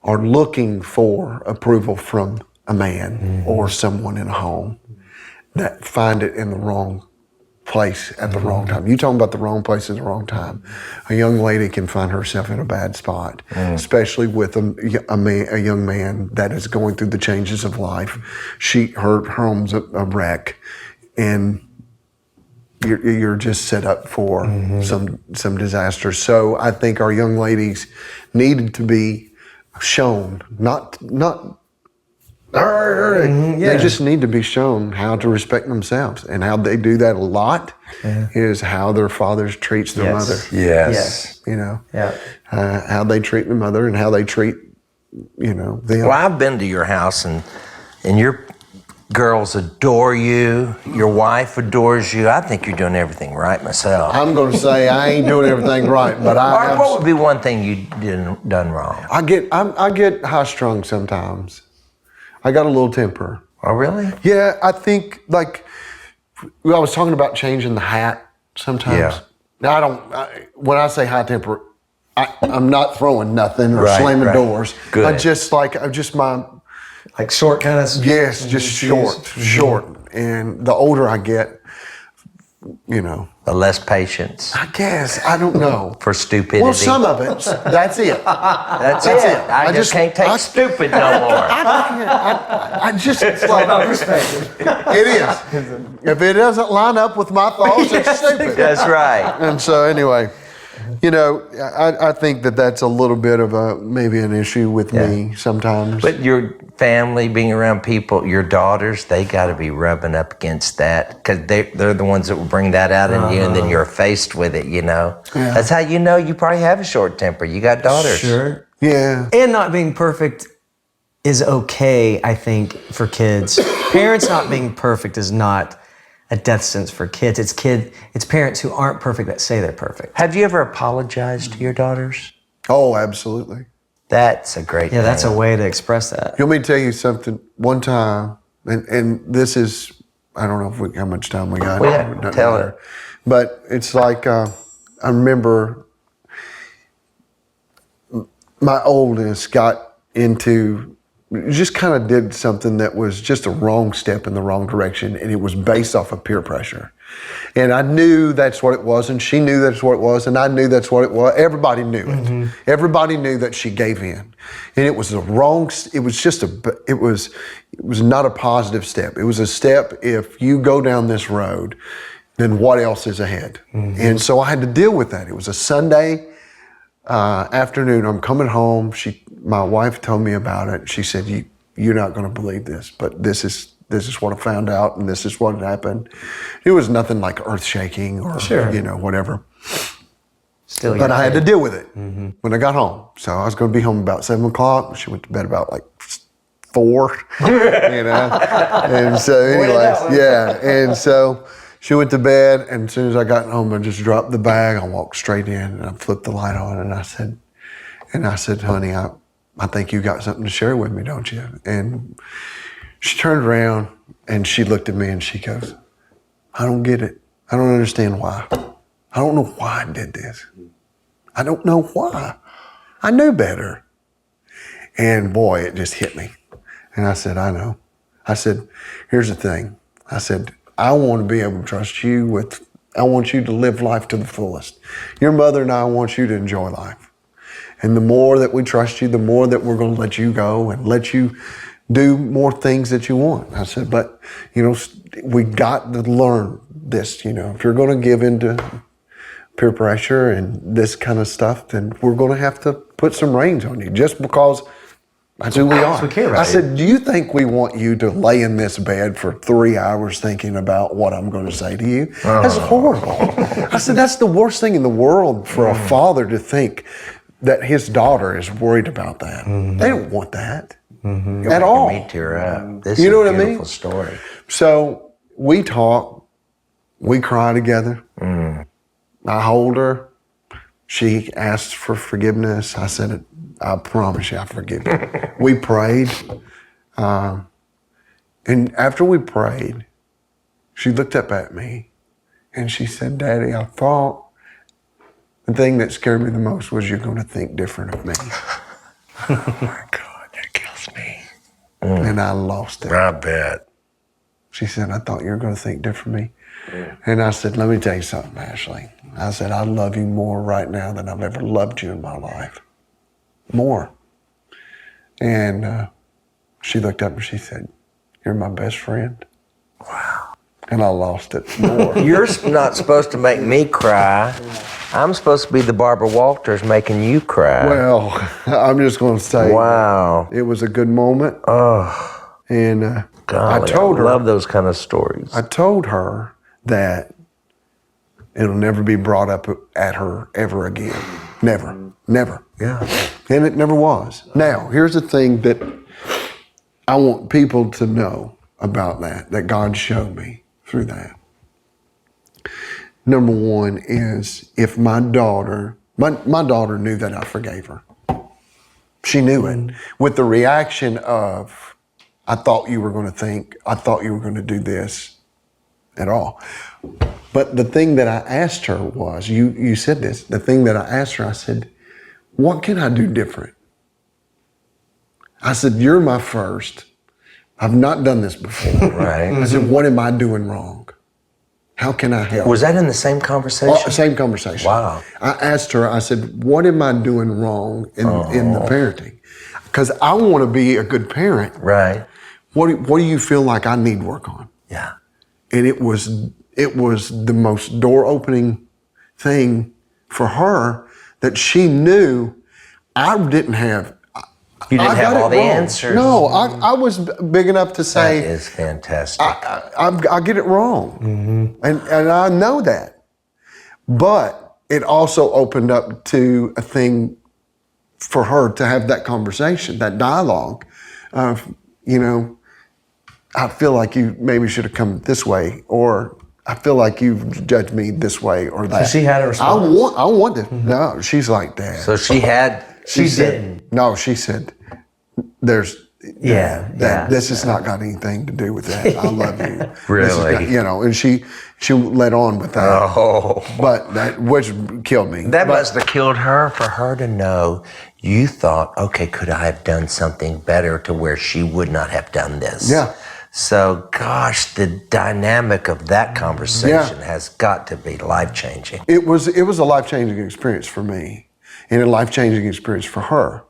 are looking for approval from a man or someone in a home that find it in the wrong place at the wrong time. You talking about the wrong place at the wrong time. A young lady can find herself in a bad spot, especially with a young man that is going through the changes of life. Her home's a wreck, and you're just set up for some disaster. So I think our young ladies needed to be shown, not. They just need to be shown how to respect themselves, and how they do that a lot is how their fathers treats their mother. Yes. You know, how they treat their mother and how they treat, them. Well, I've been to your house, and your girls adore you. Your wife adores you. I think you're doing everything right myself. I'm going to say I ain't doing everything right, but What would be one thing you done wrong? I get high strung sometimes. I got a little temper. Oh, really? Yeah, I think I was talking about changing the hat sometimes. Yeah. Now when I say high temper, I'm not throwing nothing or slamming doors. Good. I'm just my Like short kind of. yes, just short. And the older I get, The less patience I guess I don't know. for stupidity. Well, some of it. That's it. That's it. I just can't take stupid no more. I just it's like it is. If it doesn't line up with my thoughts, it's stupid. That's right. And so anyway, I think that's a little bit of maybe an issue with me sometimes. But your family, being around people, your daughters, they got to be rubbing up against that, because they're the ones that will bring that out in you, and then you're faced with it, That's how you probably have a short temper. You got daughters. Sure. Yeah. And not being perfect is okay, I think, for kids. Parents not being perfect is not a death sentence for kids. It's parents who aren't perfect that say they're perfect. Have you ever apologized to your daughters? Oh, absolutely. That's a great thing. That's a way to express that. You want me to tell you something? One time, and this is, I don't know how much time we got. Well, It doesn't tell matter. it. But it's like, I remember my oldest got just kind of did something that was just a wrong step in the wrong direction, and it was based off of peer pressure. And I knew that's what it was, and she knew that's what it was, and I knew that's what it was. Everybody knew it. Everybody knew that she gave in, and it was the wrong. It was not a positive step. It was a step. If you go down this road, then what else is ahead? And so I had to deal with that. It was a Sunday afternoon. I'm coming home. My wife told me about it. She said, "You're not going to believe this, but this is what I found out, and this is what happened." It was nothing like earth-shaking or whatever. Still, But I had to deal with it when I got home. So I was going to be home about 7 o'clock. She went to bed about 4, And so anyway, and so she went to bed, and as soon as I got home, I just dropped the bag. I walked straight in, and I flipped the light on, and I said, "Honey, I think you got something to share with me, don't you?" And she turned around, and she looked at me, and she goes, "I don't get it. I don't understand why. I don't know why I did this. I don't know why. I knew better." And boy, it just hit me. And I said, "I know." I said, "Here's the thing." I said, "I want to be able to trust you I want you to live life to the fullest. Your mother and I want you to enjoy life. And the more that we trust you, the more that we're going to let you go and let you do more things that you want." I said, "But, we got to learn this, if you're going to give into peer pressure and this kind of stuff, then we're going to have to put some reins on you, just because that's who we are." we care about I said, "Do you think we want you to lay in this bed for 3 hours thinking about what I'm going to say to you? That's horrible." I said, "That's the worst thing in the world for a father to think that his daughter is worried about that." They don't want that at all. Me tear up. This You know is what a I mean? beautiful story. So we talk, we cry together. I hold her. She asked for forgiveness. I said, "I promise you I forgive you." We prayed. And after we prayed, she looked up at me and she said, "Daddy, I thought the thing that scared me the most was you're going to think different of me." Oh my God, that kills me. And I lost it. I bet. She said, I thought you were going to think differently. And I said, let me tell you something, Ashley. I said, I love you more right now than I've ever loved you in my life. More. And she looked up and she said, you're my best friend. Wow. And I lost it more. You're not supposed to make me cry. I'm supposed to be the Barbara Walters making you cry. Well, I'm just going to say, wow. it was a good moment. Oh, And golly, I told her, I love those kind of stories. I told her that it'll never be brought up at her ever again. Never. Never. Yeah. And it never was. Now, here's the thing that I want people to know about that God showed me through that. Number one is if my daughter knew that I forgave her. She knew it. With the reaction of, I thought you were going to think, I thought you were going to do this at all. But the thing that I asked her was, you said this, the thing that I asked her, I said, what can I do different? I said, you're my first. I've not done this before. Right. I said, what am I doing wrong? How can I help? Was that in the same conversation? Same conversation. Wow. I asked her, I said, what am I doing wrong in the parenting? Because I want to be a good parent. Right. What do you feel like I need work on? Yeah. And it was the most door opening thing for her that she knew I didn't have. You didn't I have got all it the wrong. answers. No, I was big enough to say, that is fantastic. I get it wrong. And I know that. But it also opened up to a thing for her to have that conversation, that dialogue of, I feel like you maybe should have come this way, or I feel like you've judged me this way or that. So she had a response. I want to. No, she's like that. So she had. She said, didn't. no, she said, there's, Yeah, yeah. this has not got anything to do with that. I love you. Really? This has got, and she let on with that. Oh. But that, which killed me. That must have killed her, for her to know you thought, okay, could I have done something better to where she would not have done this? Yeah. So, gosh, the dynamic of that conversation has got to be life-changing. It was a life-changing experience for me and a life-changing experience for her.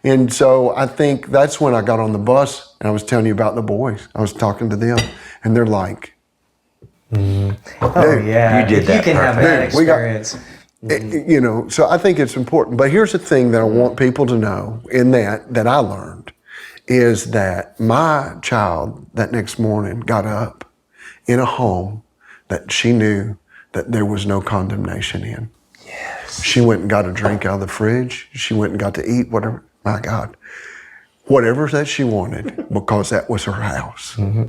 And so I think that's when I got on the bus and I was telling you about the boys. I was talking to them and they're like, oh yeah, you did that You can have perfect. that Dude, we got- experience. so I think it's important. But here's the thing that I want people to know in that I learned is that my child that next morning got up in a home that she knew that there was no condemnation in. Yes. She went and got a drink out of the fridge. She went and got to eat whatever, my God, whatever that she wanted because that was her house. Mm-hmm.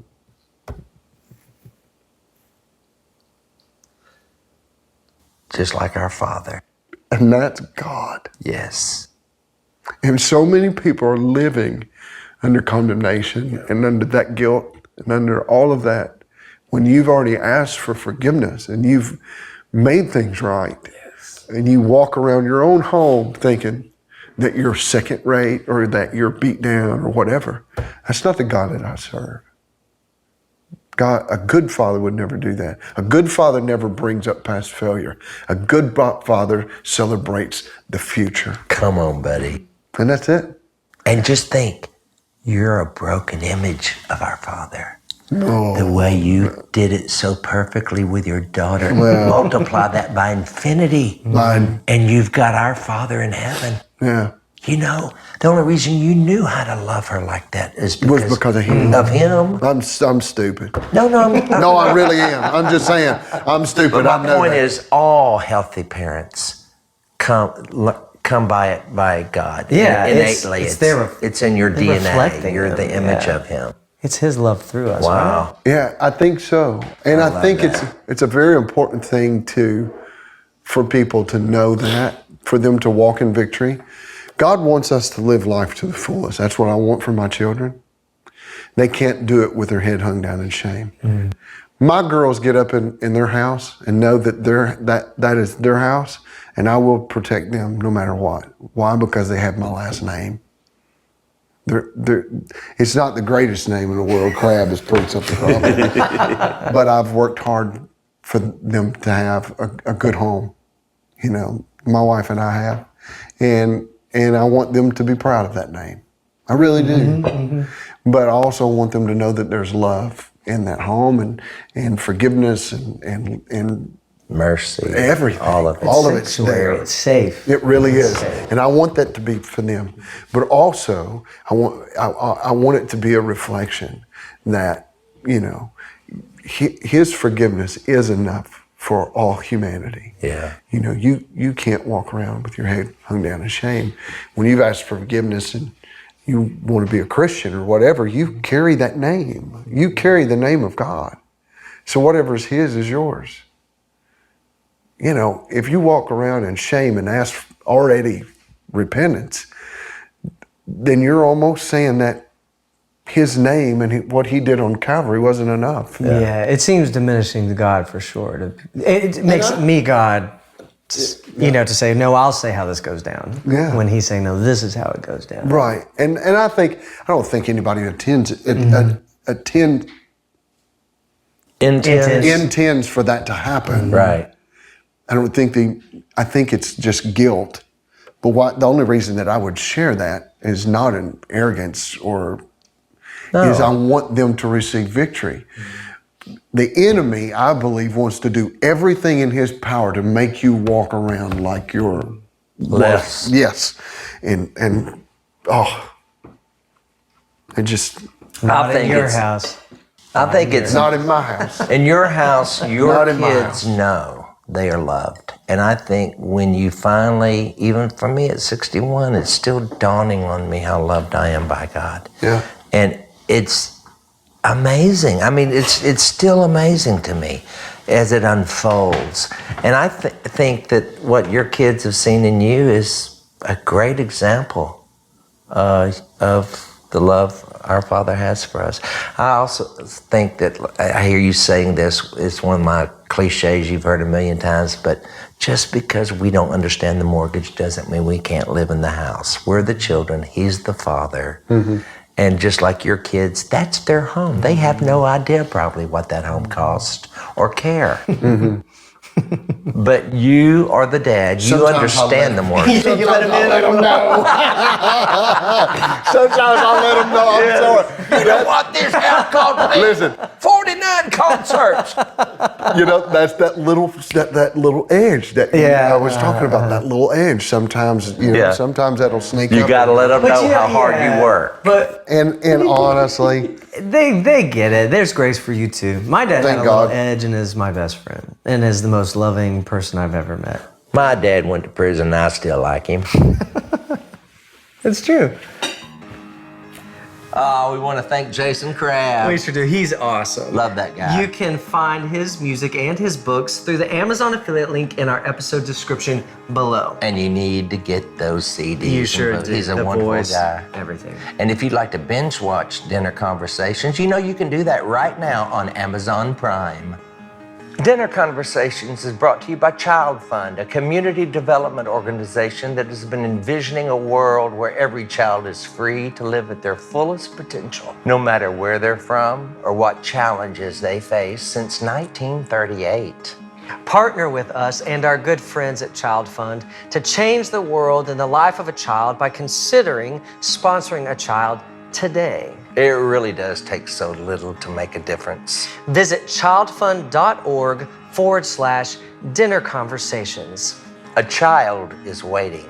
Just like our Father. And that's God. Yes. And so many people are living under condemnation and under that guilt and under all of that when you've already asked for forgiveness and you've made things right. Yes. And you walk around your own home thinking that you're second rate or that you're beat down or whatever. That's not the God that I serve. God, a good father would never do that. A good father never brings up past failure. A good father celebrates the future. Come on, buddy. And that's it. And just think, you're a broken image of our Father. No. The way you did it so perfectly with your daughter. Multiply that by infinity. And you've got our Father in heaven. Yeah. The only reason you knew how to love her like that is because of him. Of him. I'm stupid. No, No, I really am. I'm just saying, I'm stupid. But I my know point that. is, all healthy parents come by it by God. Yeah, innately. It's in your DNA. reflecting You're the Him, image yeah. of Him. It's His love through us. Right? Wow. Yeah, I think so. And I love think that. it's a very important thing for people to know that, for them to walk in victory. God wants us to live life to the fullest. That's what I want for my children. They can't do it with their head hung down in shame. Mm. My girls get up in their house and know that that is their house, and I will protect them no matter what. Why? Because they have my last name. it's not the greatest name in the world. Crabb is pretty something wrong. But I've worked hard for them to have a good home. You know, my wife and I have, and I want them to be proud of that name. I really do. But I also want them to know that there's love in that home and forgiveness and mercy, everything. all of it. All of it's there. It's safe. It really is, and I want that to be for them. But also, I want it to be a reflection that, you know, His forgiveness is enough for all humanity. Yeah. You know, you can't walk around with your head hung down in shame. When you've asked for forgiveness and you want to be a Christian or whatever, you carry that name. You carry the name of God. So whatever is His is yours. You know, if you walk around in shame and ask already repentance, then you're almost saying that His name and what He did on Calvary wasn't enough. Yeah, it seems diminishing to God for sure. It makes me God, you know, to say, no, I'll say how this goes down. Yeah. When He's saying, no, this is how it goes down. Right. And I don't think anybody intends for that to happen. Right. I think it's just guilt. But the only reason that I would share that is not in arrogance is I want them to receive victory. The enemy, I believe, wants to do everything in his power to make you walk around like you're less. Yes. And it just Not in your it's- house. I think it's not in my house. in your house, your Not in my kids house. know they are loved. And I think when you finally, even for me at 61, it's still dawning on me how loved I am by God. Yeah. And it's amazing. I mean, it's still amazing to me as it unfolds. And I think that what your kids have seen in you is a great example of the love our Father has for us. I also think that, I hear you saying this, it's one of my cliches you've heard a million times, but just because we don't understand the mortgage doesn't mean we can't live in the house. We're the children, He's the Father. And just like your kids, that's their home. They have no idea probably what that home cost or care. But you are the dad. You understand the mortgage. You let them know. Sometimes I'll let them know. I'm sorry. You know what this house cost me? Listen. 49 concerts. You know, that's that little edge that I was talking about. That little edge. Sometimes, sometimes that'll sneak up. You got to let them know how hard yeah. you work. But And honestly, they get it. There's grace for you too. My dad Thank had a God. little edge and is my best friend and is the most loving person I've ever met. My dad went to prison and I still like him. It's true. We want to thank Jason Crabb. We sure do. He's awesome. Love that guy. You can find his music and his books through the Amazon affiliate link in our episode description below. And you need to get those CDs. You sure and do. He's a The wonderful voice, guy. everything. And if you'd like to binge watch Dinner Conversations, you know you can do that right now on Amazon Prime. Dinner Conversations is brought to you by Child Fund, a community development organization that has been envisioning a world where every child is free to live at their fullest potential, no matter where they're from or what challenges they face since 1938. Partner with us and our good friends at Child Fund to change the world and the life of a child by considering sponsoring a child today. It really does take so little to make a difference. Visit childfund.org/dinner conversations. A child is waiting.